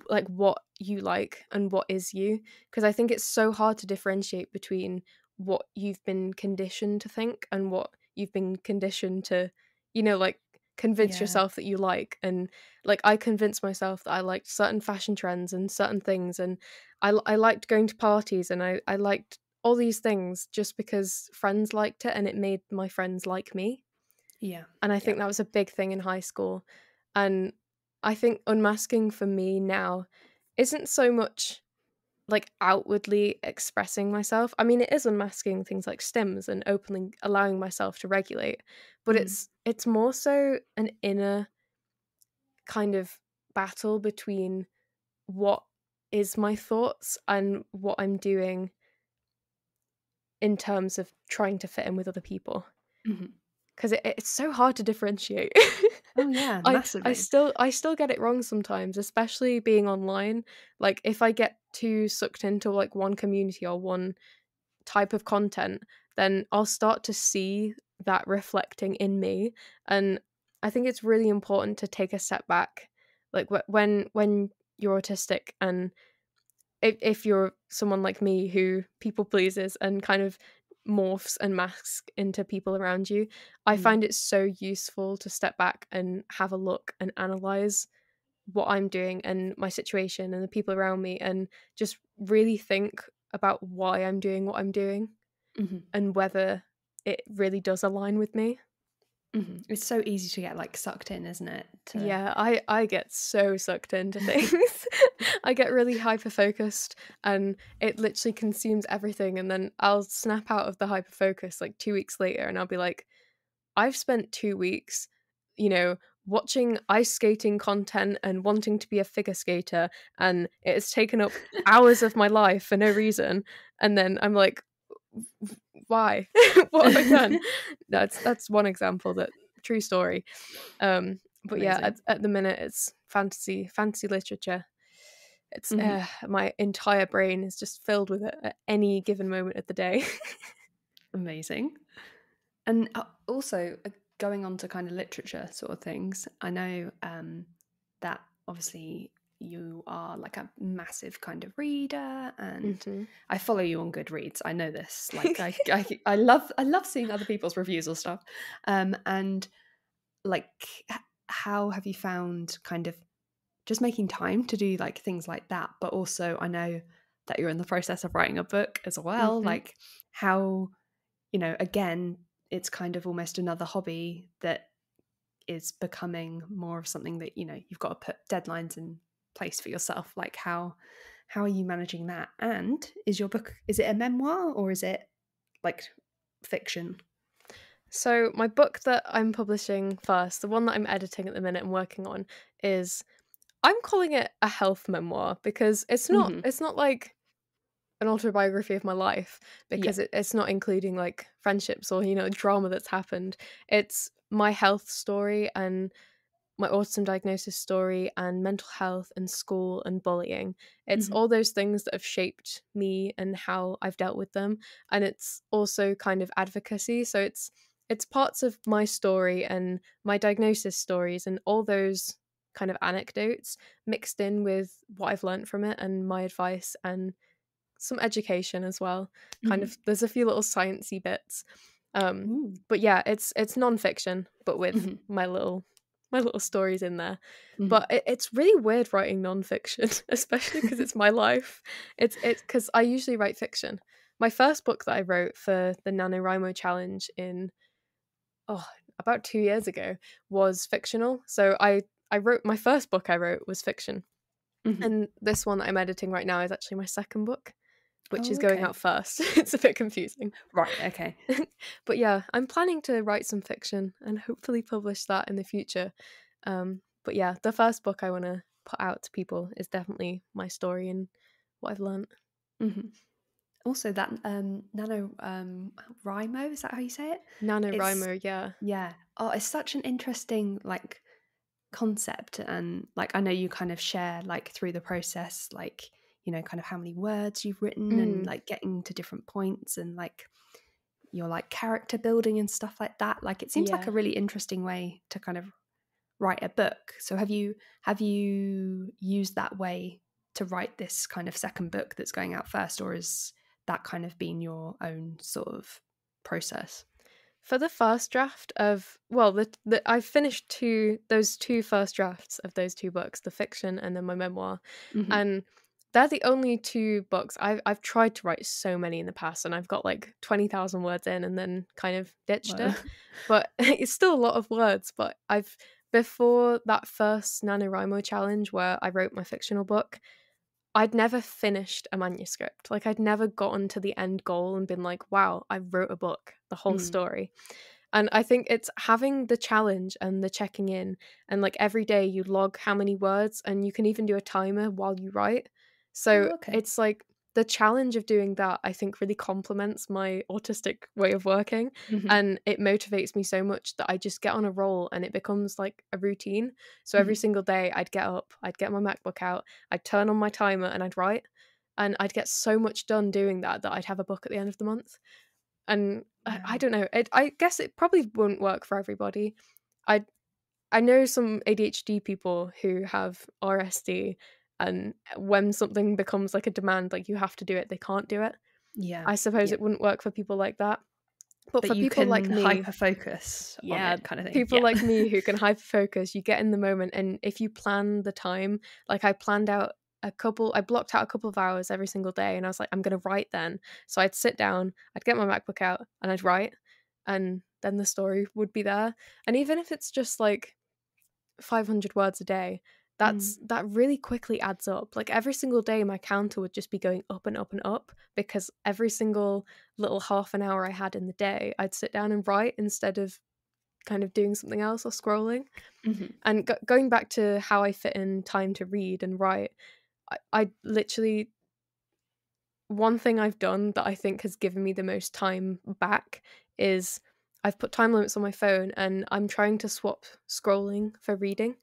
like, what you like and what is you. Because I think it's so hard to differentiate between what you've been conditioned to think and what you've been conditioned to, like, convince Yeah. yourself that you like. And like, I convinced myself that I liked certain fashion trends and certain things, and I liked going to parties, and I liked all these things just because friends liked it, and it made my friends like me. Yeah. And I Yeah. think that was a big thing in high school. And I think unmasking for me now isn't so much like outwardly expressing myself. I mean, it is unmasking things like stims and openly allowing myself to regulate, but Mm. it's more so an inner kind of battle between what is my thoughts and what I'm doing in terms of trying to fit in with other people. Hmm. Because it's so hard to differentiate. Oh yeah, I massively. still get it wrong sometimes, especially being online. Like, if I get too sucked into like one community or one type of content, then I'll start to see that reflecting in me. And I think it's really important to take a step back, like when you're autistic, and if you're someone like me who people pleases and kind of morphs and masks into people around you, I Mm. find it so useful to step back and have a look and analyze what I'm doing and my situation and the people around me, and just really think about why I'm doing what I'm doing Hmm. and whether it really does align with me. Hmm. It's so easy to get like sucked in, isn't it? To Yeah, I get so sucked into things. I get really hyper focused, and it literally consumes everything, and then I'll snap out of the hyper focus like 2 weeks later, and I'll be like, I've spent 2 weeks, you know, watching ice skating content and wanting to be a figure skater, and it has taken up hours of my life for no reason. And then I'm like, why? What have I done? That's one example. That true story. But yeah, Amazing. at the minute it's fantasy literature. It's Hmm. my entire brain is just filled with it at any given moment of the day. Amazing. And also, going on to kind of literature sort of things, I know that obviously you are like a massive kind of reader, and Hmm. I follow you on Goodreads. I know this. Like, I love seeing other people's reviews or stuff. And like, how have you found kind of just making time to do like things like that? But also, I know that you're in the process of writing a book as well. Hmm. Like, how, again, it's kind of almost another hobby that is becoming more of something that, you've got to put deadlines in place for yourself. Like, how are you managing that? And is your book, is it a memoir or is it like fiction? So my book that I'm publishing first, the one that I'm editing at the minute and working on, is, I'm calling it a health memoir, because Hmm. it's not like an autobiography of my life, Yeah. because it's not including like friendships or drama that's happened. It's my health story and my autism diagnosis story and mental health and school and bullying. It's Hmm. all those things that have shaped me and how I've dealt with them. And it's also kind of advocacy. So it's parts of my story and my diagnosis stories and all those kind of anecdotes mixed in with what I've learned from it and my advice and some education as well. Kind of, there's a few little sciencey bits. Ooh. But yeah, it's non-fiction, but with Mhm. my little stories in there. Mhm. But it's really weird writing non-fiction, especially because it's my life. It's because I usually write fiction. My first book that I wrote for the NaNoWriMo challenge in about 2 years ago was fictional. So I wrote my first book I wrote was fiction. Mhm. And this one that I'm editing right now is actually my second book, which is Oh, going okay. out first. It's a bit confusing. Right, okay. But yeah, I'm planning to write some fiction and hopefully publish that in the future. But yeah, the first book I want to put out to people is definitely my story and what I've learned. Mhm. Also, that NaNoWriMo, is that how you say it? It's NaNoWriMo, yeah. yeah. Oh, it's such an interesting like concept, and like I know you kind of share like through the process, like kind of how many words you've written and Mm, like getting to different points and like your like character building and stuff like that. Like it seems like yeah. a really interesting way to kind of write a book. So have you used that way to write this kind of second book that's going out first, or is that kind of been your own sort of process? For the first draft of, well, I've finished those two first drafts of those two books, the fiction and then my memoir, Hmm. and they're the only two books I've tried to write so many in the past, and I've got like 20,000 words in, and then kind of ditched Well, it. But it's still a lot of words. But before that first NaNoWriMo challenge where I wrote my fictional book, I'd never finished a manuscript. Like I'd never gotten to the end goal and been like, wow, I wrote a book, the whole mm, story. And I think it's having the challenge and the checking in, and like every day you log how many words, and you can even do a timer while you write. So oh, okay. it's like the challenge of doing that, I think, really complements my autistic way of working. Hmm. And it motivates me so much that I just get on a roll and it becomes like a routine. So every Hmm. single day I'd get up, I'd get my MacBook out, I'd turn on my timer and I'd write. And I'd get so much done doing that I'd have a book at the end of the month. And I Wow. don't know. I guess it probably won't work for everybody. I I know some ADHD people who have RSD, and when something becomes like a demand, like you have to do it, they can't do it. Yeah. I suppose Yeah. it wouldn't work for people like that. But But for you people like can me, hyper focus on yeah, it, kind of thing. people Yeah. like me who can hyper focus, you get in the moment, and if you plan the time, like I blocked out a couple of hours every single day, and I was like, I'm gonna write then. So I'd sit down, I'd get my MacBook out, and I'd write, and then the story would be there. And even if it's just like 500 words a day, Mm. that really quickly adds up. Like every single day my counter would just be going up and up and up, because every single little half an hour I had in the day I'd sit down and write instead of kind of doing something else or scrolling. Hmm. And going back to how I fit in time to read and write, I literally, one thing I've done that I think has given me the most time back is I've put time limits on my phone, and I'm trying to swap scrolling for reading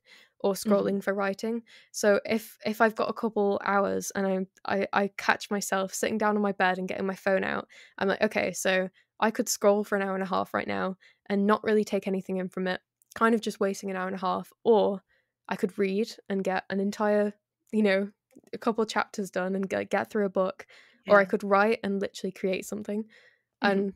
or Hmm. scrolling for writing. So if I've got a couple hours and I catch myself sitting down on my bed and getting my phone out, I'm like, okay, so I could scroll for an hour and a half right now and not really take anything in from it, kind of just wasting an hour and a half, or I could read and get an entire, a couple chapters done and get through a book, or I Yeah. could write and literally create something. Hmm. And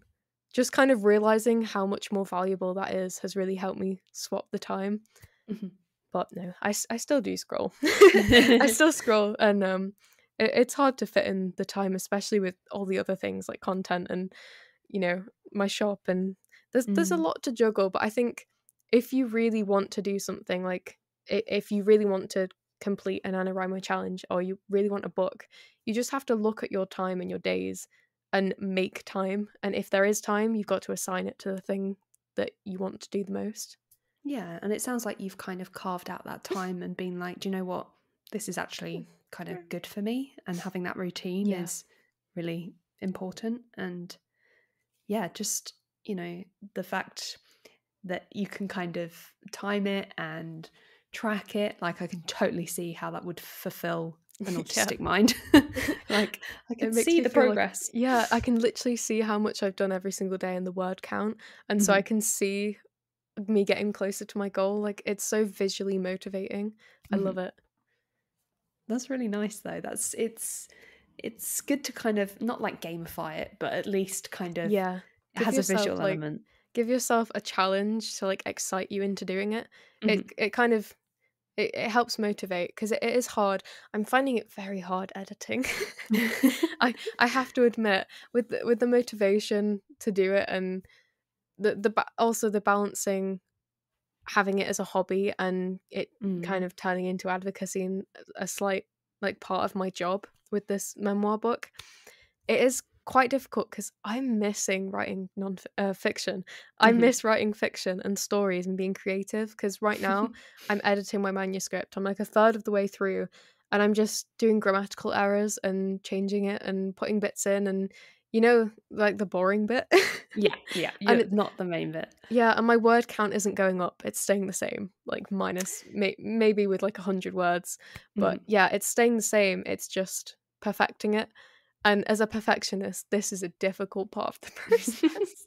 just kind of realizing how much more valuable that is has really helped me swap the time. Hmm. But no, I still do scroll. I still scroll, and it's hard to fit in the time, especially with all the other things like content and my shop, and there's a Mm. lot to juggle. But I think if you really want to do something, like if you really want to complete an NaNoWriMo challenge, or you really want a book, you just have to look at your time and your days and make time. And if there is time, you've got to assign it to the thing that you want to do the most. Yeah, and it sounds like you've kind of carved out that time and been like, do you know what? This is actually kind of good for me, and having that routine Yeah. is really important. And yeah, just, the fact that you can kind of time it and track it, like I can totally see how that would fulfill an Yeah. autistic mind. Like I It could makes see me the feel like, progress. yeah, I can literally see how much I've done every single day in the word count. And so I Mhm. can see me getting closer to my goal. Like, it's so visually motivating. I love it. That's really nice though. It's good to kind of not like gamify it, but at least kind of Yeah. it has a visual element. Give yourself a challenge to like excite you into doing it. It kind of it helps motivate, because it is hard. I'm finding it very hard editing. I have to admit, with the motivation to do it, and also the balancing having it as a hobby and it kind of turning into advocacy and a slight like part of my job with this memoir book. It is quite difficult because I'm missing writing fiction. I miss writing fiction and stories and being creative, because right now I'm editing my manuscript. I'm like a third of the way through, and I'm just doing grammatical errors and changing it and putting bits in, and like the boring bit. Yeah, And not the main bit. yeah, and my word count isn't going up. It's staying the same, like minus maybe with like 100 words. But yeah, it's staying the same. It's just perfecting it. And as a perfectionist, this is a difficult part of the process.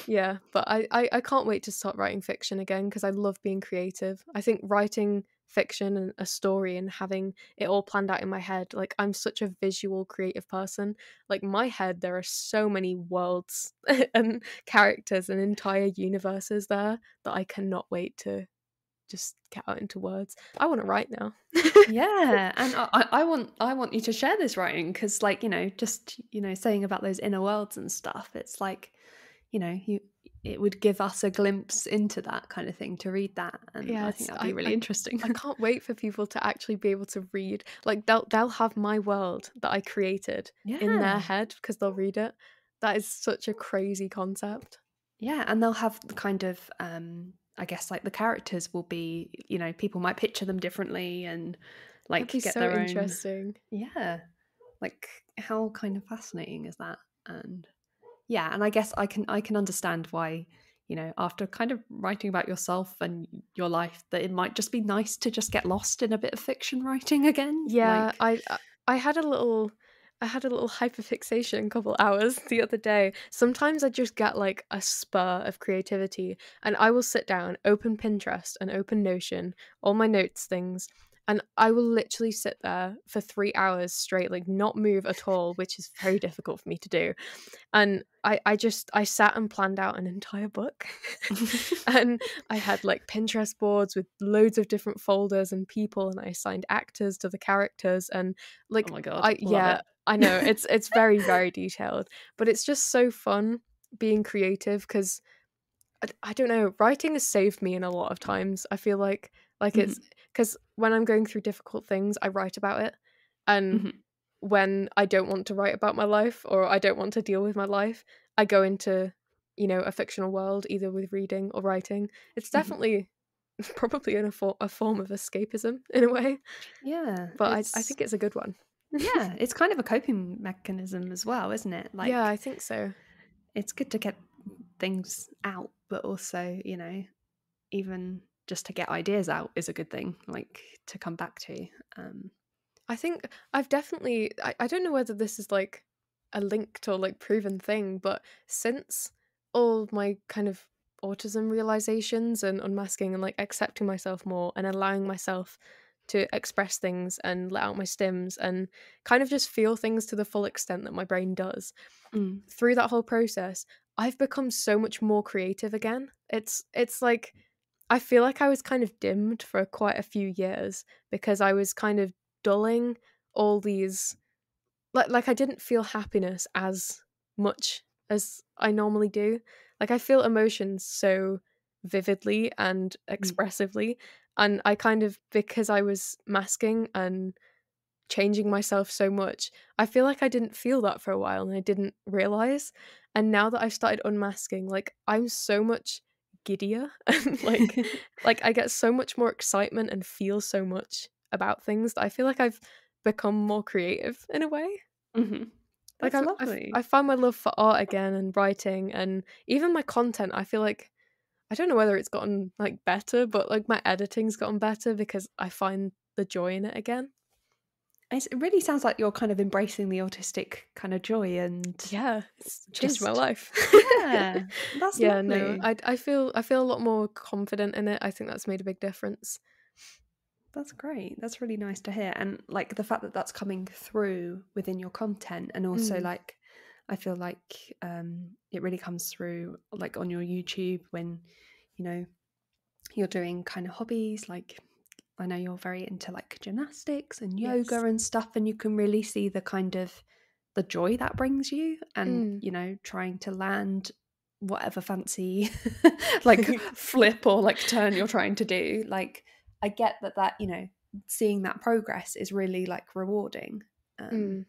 Yeah, but I can't wait to start writing fiction again, because I love being creative. I think writing fiction and a story and having it all planned out in my head, like I'm such a visual creative person. Like my head, there are so many worlds and characters and entire universes there that I cannot wait to just get out into words. I want to write now. Yeah, and I want you to share this writing, because like just saying about those inner worlds and stuff, it's like it would give us a glimpse into that kind of thing to read that, and Yeah, I think that'd be really interesting. I can't wait for people to actually be able to read. Like they'll have my world that I created in their Yeah, head because they'll read it. That is such a crazy concept. yeah, and they'll have the kind of I guess like the characters will be people might picture them differently and That'd be like get so their own. interesting. Yeah, like how kind of fascinating is that? And yeah, and I guess I can understand why, after kind of writing about yourself and your life, that it might just be nice to just get lost in a bit of fiction writing again. Yeah, Like, I had a little hyperfixation couple hours the other day. Sometimes I just get like a spur of creativity, and I will sit down, open Pinterest and open Notion, all my notes things, and I will literally sit there for 3 hours straight, like not move at all, which is very difficult for me to do. And I sat and planned out an entire book. And I had like Pinterest boards with loads of different folders and people, and I assigned actors to the characters, and oh like my god, I love yeah, it. I know it's very very detailed, but it's just so fun being creative, because I don't know, writing has saved me in a lot of times. I feel like it's Mhm, because when I'm going through difficult things, I write about it, and mhm, when I don't want to write about my life or I don't want to deal with my life, I go into, a fictional world, either with reading or writing. It's mhm. definitely probably a form of escapism in a way, Yeah, but I think it's a good one. it's kind of a coping mechanism as well, isn't it? Yeah, I Like, think so. it's good to get things out, but also, even just to get ideas out is a good thing, like to come back to. Um, I think I've definitely I don't know whether this is like a linked or like proven thing, but since all my kind of autism realizations and unmasking and like accepting myself more and allowing myself to express things and let out my stims and kind of just feel things to the full extent that my brain does, mm, through that whole process, I've become so much more creative again. It's like I feel like I was kind of dimmed for quite a few years because I was kind of dulling all these, like I didn't feel happiness as much as I normally do. Like I feel emotions so vividly and mm, expressively, and I kind of, because I was masking and changing myself so much, I feel like I didn't feel that for a while and I didn't realize. And now that I've started unmasking, like I'm so much giddier and like I get so much more excitement and feel so much about things that I feel like I've become more creative in a way. mhm. Like That's lovely. I found my love for art again and writing, and even my content. I feel like I don't know whether it's gotten like better, but like my editing's gotten better because I find the joy in it again. It really sounds like you're kind of embracing the autistic kind of joy and Yeah, it's changed my just life. yeah, that's Yeah, no, lovely. I feel a lot more confident in it. I think that's made a big difference. That's great. That's really nice to hear. And like the fact that that's coming through within your content, and also Mm, like I feel like it really comes through like on your YouTube when you know you're doing kind of hobbies. Like I know you're very into like gymnastics and yoga yes. and stuff, and you can really see the kind of the joy that brings you, and Mm. trying to land whatever fancy like flip or like turn you're trying to do. Like I get that seeing that progress is really like rewarding. um Mm.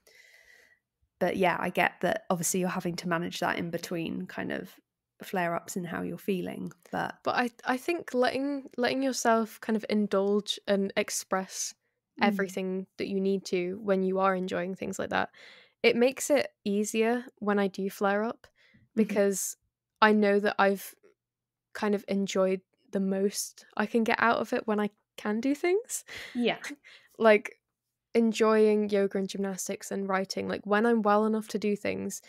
but yeah, I get that obviously you're having to manage that in between kind of flare ups and how you're feeling, but But I think letting yourself kind of indulge and express mm, everything that you need to when you are enjoying things like that, it makes it easier when I do flare up, mhm. because I know that I've kind of enjoyed the most I can get out of it when I can do things. Yeah. Like enjoying yoga and gymnastics and writing, like when I'm well enough to do things,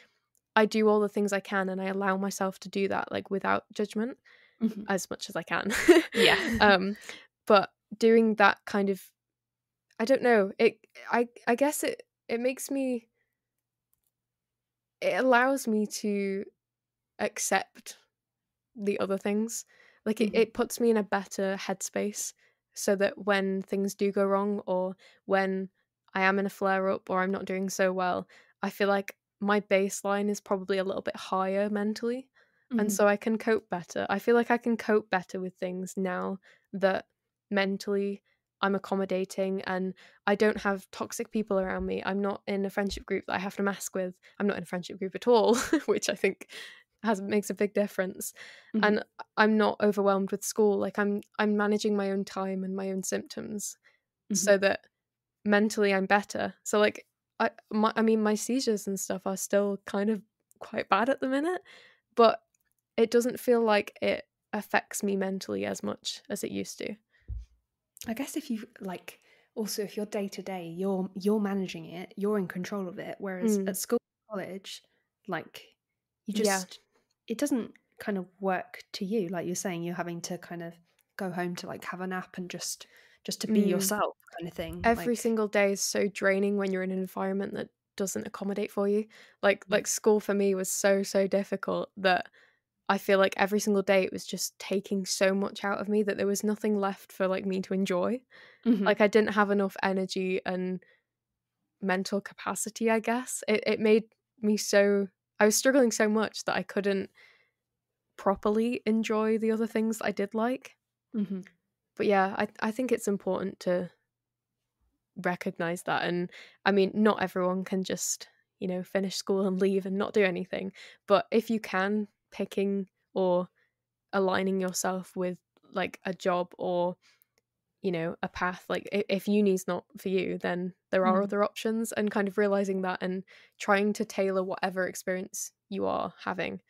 I do all the things I can and I allow myself to do that like without judgment Mhm. as much as I can. Yeah. um, but doing that kind of, I don't know, I guess it makes me, it allows me to accept the other things. Like Mhm. it puts me in a better headspace so that when things do go wrong, or when I am in a flare up or I'm not doing so well, I feel like my baseline is probably a little bit higher mentally. And Mhm. so I can cope better. I feel like I can cope better with things now that mentally I'm accommodating and I don't have toxic people around me. I'm not in a friendship group that I have to mask with. I'm not in a friendship group at all, which I think makes a big difference. Mhm. And I'm not overwhelmed with school. Like I'm managing my own time and my own symptoms Mhm. so that mentally I'm better. So like I mean my seizures and stuff are still kind of quite bad at the minute, but it doesn't feel like it affects me mentally as much as it used to. I guess if you like also if you're day to day, you're managing it, you're in control of it. Whereas Mm, at school, college, like you yeah. just it doesn't kind of work to you. Like you're saying, you're having to kind of go home to like have a nap and just to be Mm. yourself kind of thing. Every Like single day is so draining when you're in an environment that doesn't accommodate for you. Like school for me was so difficult that I feel like every single day it was just taking so much out of me that there was nothing left for like me to enjoy. mhm, Like I didn't have enough energy and mental capacity, I guess. It made me so, I was struggling so much that I couldn't properly enjoy the other things that I did like. mhm, But yeah, I think it's important to recognize that. And I mean, not everyone can just, finish school and leave and not do anything. But if you can, picking or aligning yourself with like a job or a path, like if uni's not for you, then there are mhm. other options, and kind of realizing that and trying to tailor whatever experience you are having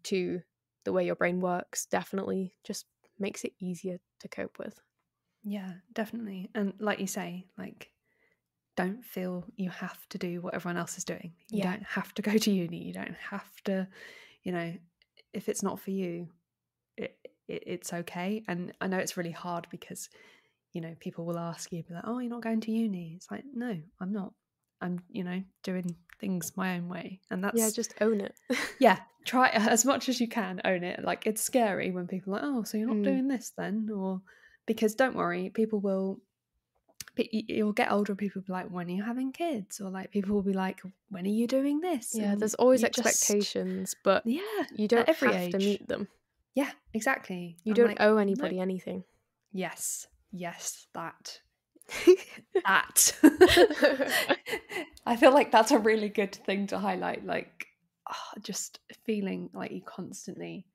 to the way your brain works definitely just makes it easier to cope with. Yeah, definitely. And like you say, like don't feel you have to do what everyone else is doing. You Yeah. don't have to go to uni. You don't have to, you know, if it's not for you, it's okay. And I know it's really hard because, people will ask you, be like, oh, you're not going to uni. It's like, no, I'm not. I'm, doing things my own way. And Yeah, that's, just own it. yeah, try as much as you can, own it. Like, it's scary when people are like, oh, so you're not Mm, doing this then? Or because don't worry, people will but you'll get older, people will be like, when are you having kids? Or like people will be like, when are you doing this? yeah, And there's always you just, expectations, but yeah, you at don't every have to age. meet them. Yeah, exactly. You I'm don't like, owe no, anybody anything. yes, yes, that. That. I feel like that's a really good thing to highlight. Like, just feeling like you constantly.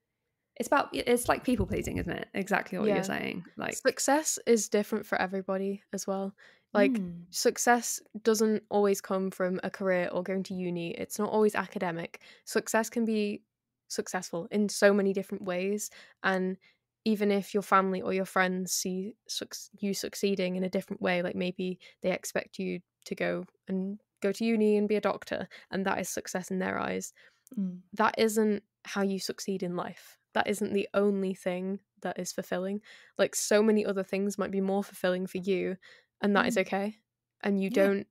It's like people pleasing, isn't it? Exactly what you're Yeah. saying. Like, Success is different for everybody as well. Like, mm, success doesn't always come from a career or going to uni. It's not always academic. Success can be successful in so many different ways. And even if your family or your friends see you succeeding in a different way, like maybe they expect you to go to uni and be a doctor, and that is success in their eyes, Mm. that isn't how you succeed in life. That isn't the only thing that is fulfilling. Like, so many other things might be more fulfilling for you, and that is Mm. okay. And Yeah.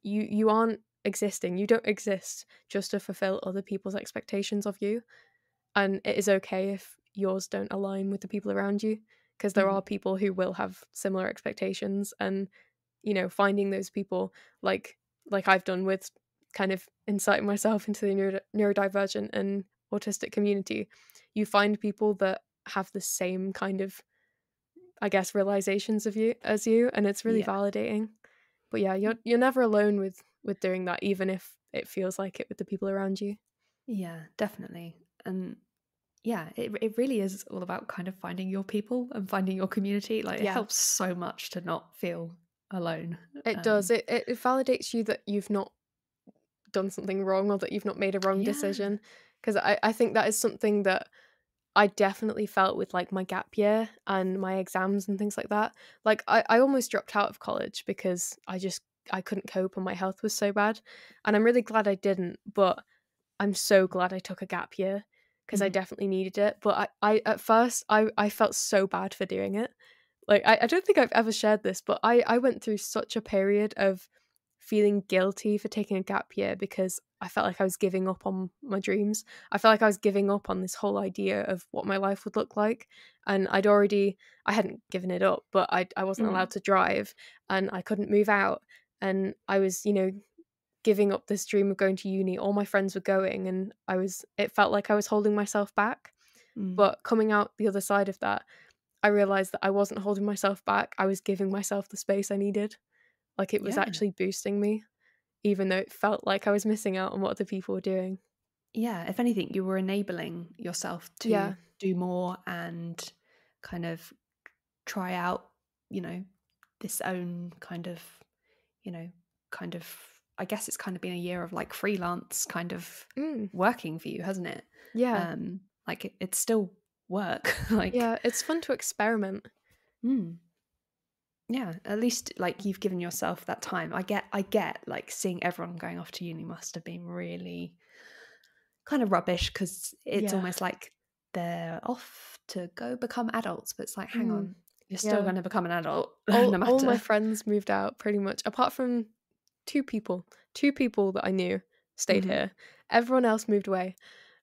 you aren't existing. You don't exist just to fulfill other people's expectations of you. And it is okay if yours don't align with the people around you, because there Mhm. are people who will have similar expectations. And finding those people, like I've done with kind of inciting myself into the neurodivergent and autistic community, you find people that have the same kind of, I guess, realizations of you as you, and it's really Yeah. validating. But yeah, you're never alone with doing that, even if it feels like it with the people around you. Yeah, definitely. And yeah, it really is all about kind of finding your people and finding your community. Like, it Yeah, helps so much to not feel alone. it does. It validates you that you've not done something wrong, or that you've not made a wrong Yeah. decision. Because I think that is something that I definitely felt with like my gap year and my exams and things like that. Like, I almost dropped out of college because I couldn't cope and my health was so bad. And I'm really glad I didn't, but I'm so glad I took a gap year, because I Mhm. definitely needed it. But I at first I felt so bad for doing it. Like, I don't think I've ever shared this, but I went through such a period of feeling guilty for taking a gap year, because I felt like I was giving up on my dreams. I felt like I was giving up on this whole idea of what my life would look like. And I hadn't given it up, but I wasn't Mm. allowed to drive, and I couldn't move out. And I was, giving up this dream of going to uni. All my friends were going, and it felt like I was holding myself back. Mm. But coming out the other side of that, I realized that I wasn't holding myself back. I was giving myself the space I needed. Like, it was Yeah. actually boosting me, even though it felt like I was missing out on what other people were doing. Yeah. If anything, you were enabling yourself to Yeah. do more and kind of try out, you know, this own kind of, you know, kind of, I guess it's kind of been a year of like freelance kind of Mm. working for you, hasn't it? Yeah. Like, it's still work. Like, Yeah. It's fun to experiment. mm, yeah, at least like you've given yourself that time. I get like seeing everyone going off to uni must have been really kind of rubbish, because it's Yeah. almost like they're off to go become adults, but it's like, hang Mm. on, you're still Yeah. going to become an adult no All my matter. friends moved out pretty much, apart from two people that I knew stayed Mhm. here. Everyone else moved away.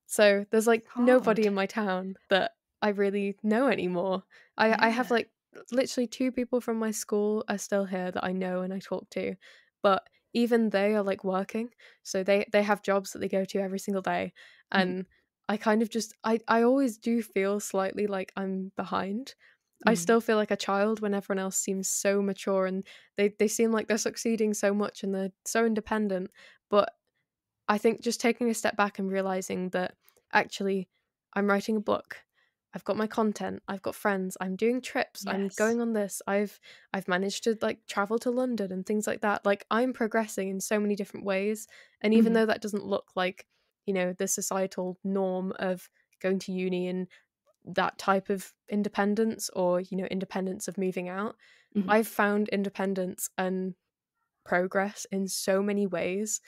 So there's like It's nobody hard. in my town that I really know anymore. I have Yeah. like literally two people from my school are still here that I know and I talk to, but even they are like working, so they have jobs that they go to every single day. Mhm. And I kind of just I always do feel slightly like I'm behind. I Mm. still feel like a child when everyone else seems so mature, and they seem like they're succeeding so much and they're so independent. But I think just taking a step back and realizing that actually I'm writing a book. I've got my content, I've got friends, I'm doing trips, I'm Yes. going on this. I've managed to like travel to London and things like that. Like, I'm progressing in so many different ways. And even Mhm. though that doesn't look like, the societal norm of going to uni and that type of independence, or, independence of moving out, Mhm. I've found independence and progress in so many ways.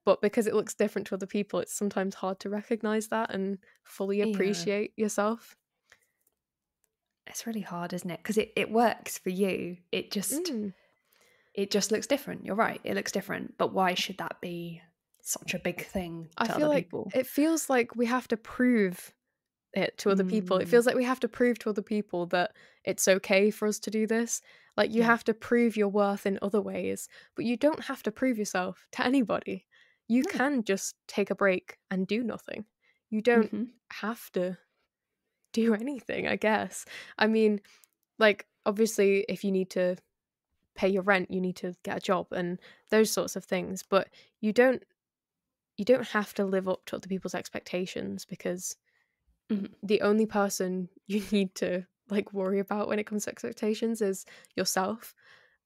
But because it looks different to other people, it's sometimes hard to recognize that and fully Yeah. appreciate yourself. It's really hard, isn't it? Because it works for you. Mm. It just looks different. You're right. It looks different. But why should that be such a big thing I to feel other like people? it feels like we have to prove it to other people. It Mm. feels like we have to prove to other people that it's okay for us to do this. Like, you Yeah. have to prove your worth in other ways, but you don't have to prove yourself to anybody. You No. can just take a break and do nothing. You don't Mhm. have to do anything, I guess. I mean, like, obviously, if you need to pay your rent, you need to get a job and those sorts of things, but you don't have to live up to other people's expectations, because Mhm. the only person you need to like worry about when it comes to expectations is yourself.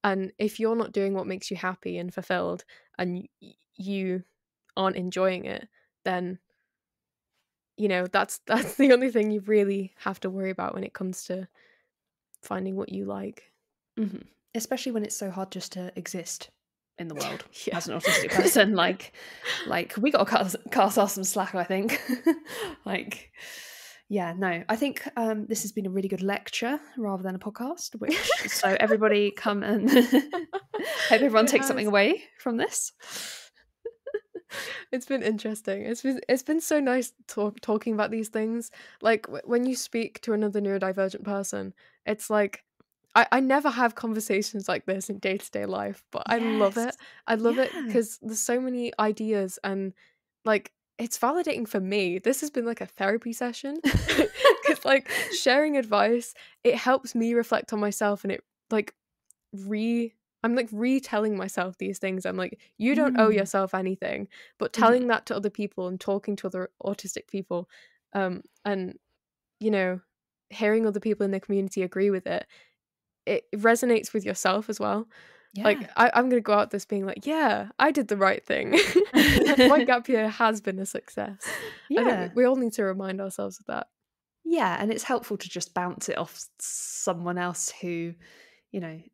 And if you're not doing what makes you happy and fulfilled, and you aren't enjoying it, then you know, that's the only thing you really have to worry about when it comes to finding what you like. Hmm. Especially when it's so hard just to exist in the world Yeah. as an autistic person. Like we got to cut ourselves some slack, I think. Like, yeah, no, I think this has been a really good lecture rather than a podcast. So everybody come and hope everyone It takes something has. away from this. It's been interesting. It's been so nice talking about these things. Like when you speak to another neurodivergent person, it's like I never have conversations like this in day-to-day life, but I love Yes. it. I love it Yeah. because there's so many ideas and like it's validating for me. This has been like a therapy session because like sharing advice, it helps me reflect on myself and it like I'm like retelling myself these things. I'm like, you don't owe Mm. yourself anything, but Mhm. telling that to other people and talking to other autistic people, and you know, hearing other people in the community agree with it, it resonates with yourself as well. Like Yeah. I'm gonna go out this being like, yeah, I did the right thing. My gap year has been a success. I think Yeah. we all need to remind ourselves of that. Yeah, and it's helpful to just bounce it off someone else who,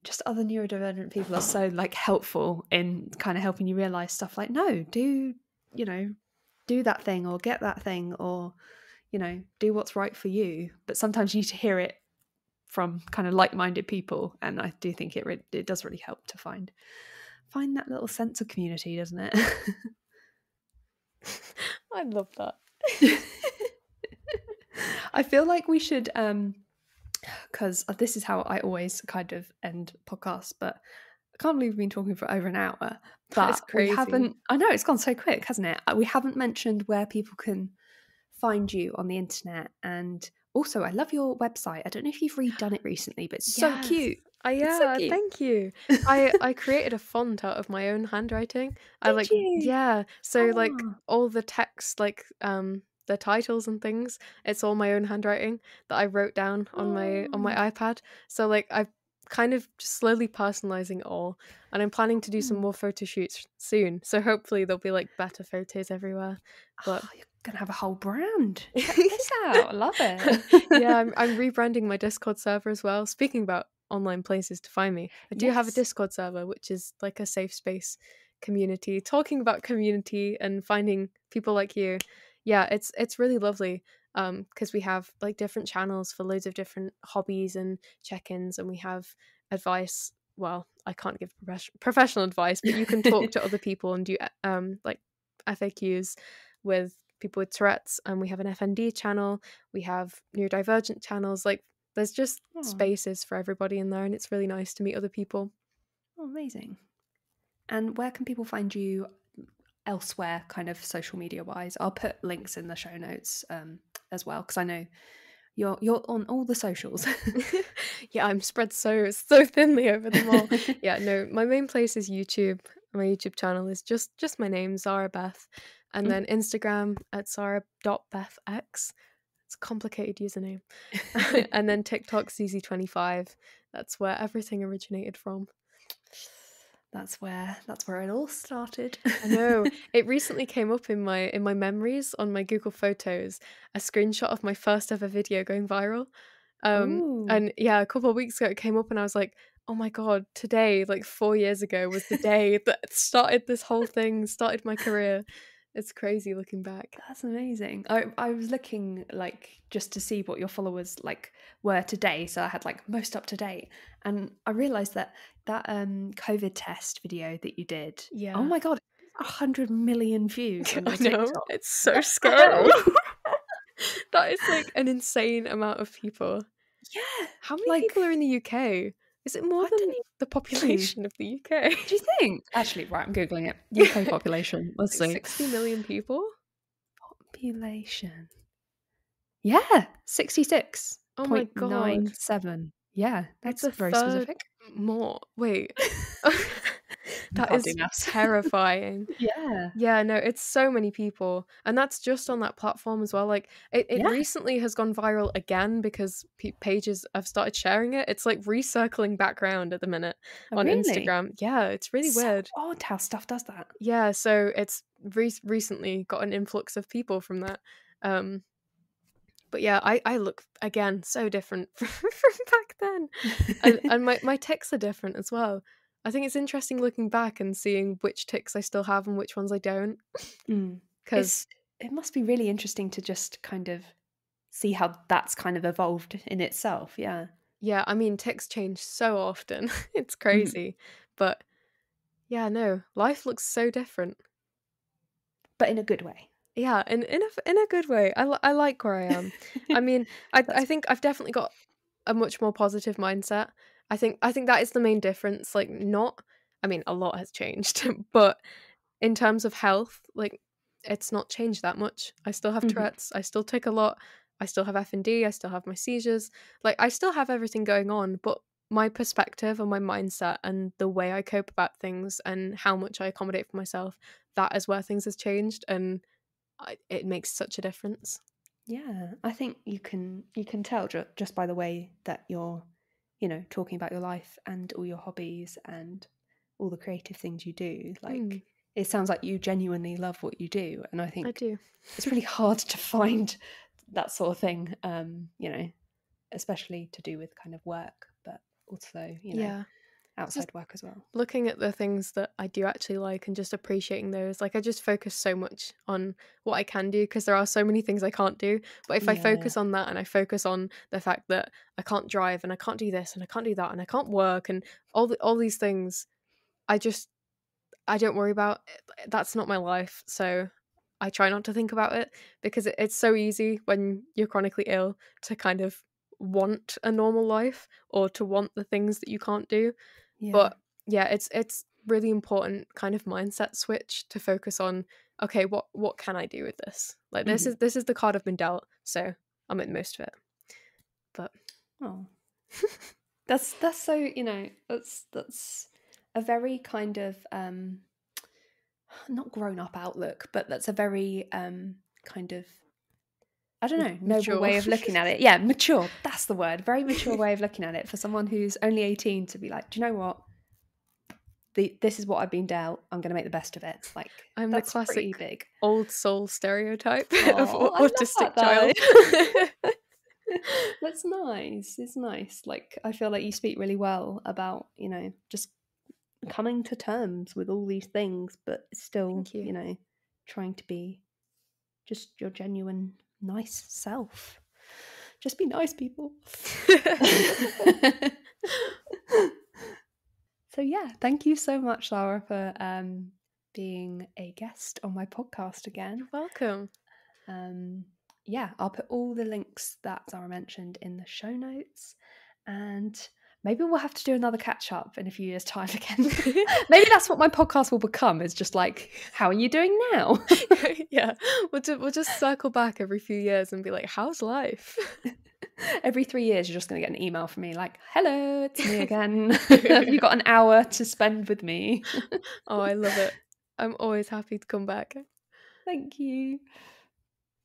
just other neurodivergent people are so like helpful in kind of helping you realize stuff like, no, you know, do that thing or get that thing or, do what's right for you. But sometimes you need to hear it from kind of like-minded people, and I do think it does really help to find that little sense of community, doesn't it? I love that. I feel like we should because this is how I always kind of end podcasts, but I can't believe we've been talking for over an hour. That is But we crazy. haven't, I know it's gone so quick, hasn't it? We haven't mentioned where people can find you on the internet. And also, I love your website. I don't know if you've redone it recently, but it's so Yes. cute. It's so Yeah, cute. thank you. I created a font out of my own handwriting. I Did like you? yeah, so like Oh, all the text like the titles and things, it's all my own handwriting that I wrote down on my oh, iPad. So like I've kind of just slowly personalizing it all and I'm planning to do some oh. more photo shoots soon. So hopefully there'll be like better photos everywhere. But Oh, you're gonna have a whole brand. Check this out. I love yeah, it. I'm rebranding my Discord server as well. Speaking about online places to find me, I do have a Yes. Discord server, which is like a safe space community, talking about community and finding people like you. Yeah, it's really lovely. Because we have like different channels for loads of different hobbies and check-ins, and we have advice. Well, I can't give professional advice, but you can talk to other people and do like FAQs with people with Tourette's, and we have an FND channel, we have neurodivergent channels. Like there's just Oh, spaces for everybody in there, and it's really nice to meet other people. oh, amazing. And where can people find you elsewhere, kind of social media wise? I'll put links in the show notes as well, because I know you're on all the socials. Yeah, I'm spread so thinly over them all. Yeah, no, my main place is YouTube. My YouTube channel is just my name, Zara Beth, and then Instagram at zara.bethx. It's a complicated username. And then TikTok CZ25. That's where everything originated from. That's where it all started. I know. It recently came up in my memories on my Google Photos, a screenshot of my first ever video going viral. Oh, And yeah, a couple of weeks ago it came up and I was like, oh my god, today, like 4 years ago, was the day that started this whole thing, started my career. It's crazy looking back. that's amazing. I was looking like just to see what your followers like were today, so I had like most up to date, and I realized that COVID test video that you did. Oh Yeah. my god, 100 million views on I your know. TikTok. It's so What the hell? scary. That is like an insane amount of people. Yeah, How many people are like in the UK? Is it more I don't than even the know. population of the UK? Do you think? Actually, right, I'm googling it. UK population. Let's Like see. 60 million people? Population. Yeah, Oh my god. 66.97. Yeah, It's that's a very third specific. more. Wait. That Can't do is maths. terrifying. Yeah. Yeah, no, it's so many people. And that's just on that platform as well. Like, it Yeah. recently has gone viral again because pages have started sharing it. It's like recircling background at the minute Oh, on really? Instagram. Yeah, it's really So weird. odd how stuff does that. Yeah, so it's recently got an influx of people from that. But yeah, I look again so different from back then, and my tics are different as well. I think it's interesting looking back and seeing which tics I still have and which ones I don't. Because It must be really interesting to just kind of see how that's kind of evolved in itself. Yeah. yeah, I mean tics change so often. It's Mhm. crazy, but yeah, no, life looks so different. But in a good way. Yeah, in a good way. I like where I am. I mean, I That's think I've definitely got a much more positive mindset. I think that is the main difference. Like, not, I mean, a lot has changed, but in terms of health, like, it's not changed that much. I still have Mhm. Tourette's. I still tic a lot. I still have FND. I still have my seizures. Like, I still have everything going on, but my perspective and my mindset and the way I cope about things and how much I accommodate for myself, that is where things has changed, and it makes such a difference. Yeah, I think you can tell just by the way that you're, talking about your life and all your hobbies and all the creative things you do. Mm, Like, it sounds like you genuinely love what you do, and I I think do. it's really hard to find that sort of thing. Especially to do with kind of work, but also, Yeah. Just outside work as well. looking at the things that I do actually like and just appreciating those. Like, I just focus so much on what I can do because there are so many things I can't do. But if I Yeah, focus on that and I focus on the fact that I can't drive and I can't do this and I can't do that and I can't work and all these things, I don't worry about it. That's not my life. So I try not to think about it because it's so easy when you're chronically ill to kind of want a normal life or to want the things that you can't do. yeah. But yeah, it's really important kind of mindset switch to focus on, okay, what can I do with this? Like, this Mhm. is the card I've been dealt, so I'll make the most of it. But Oh, that's so, that's a very kind of not grown up outlook, but that's a very kind of, I don't know, noble mature. way of looking at it. Yeah, mature. That's the word. Very mature way of looking at it for someone who's only 18 to be like, do you know what? This is what I've been dealt. I'm going to make the best of it. Like, I'm the that's pretty classic big. old soul stereotype of Oh, I love autistic that child. though. That's nice. It's nice. Like, I feel like you speak really well about, just coming to terms with all these things, but still, Thank you. trying to be just your genuine, nice self. Just be nice, people. So, yeah, thank you so much, Sarah, for being a guest on my podcast again. You're welcome. Yeah, I'll put all the links that Zara mentioned in the show notes, and maybe we'll have to do another catch up in a few years' time again. Maybe that's what my podcast will become. Is just like, how are you doing now? Yeah, we'll just circle back every few years and be like, how's life? Every 3 years, you're just going to get an email from me like, "Hello, it's me again. Have you got an hour to spend with me?" Oh, I love it. I'm always happy to come back. Thank you.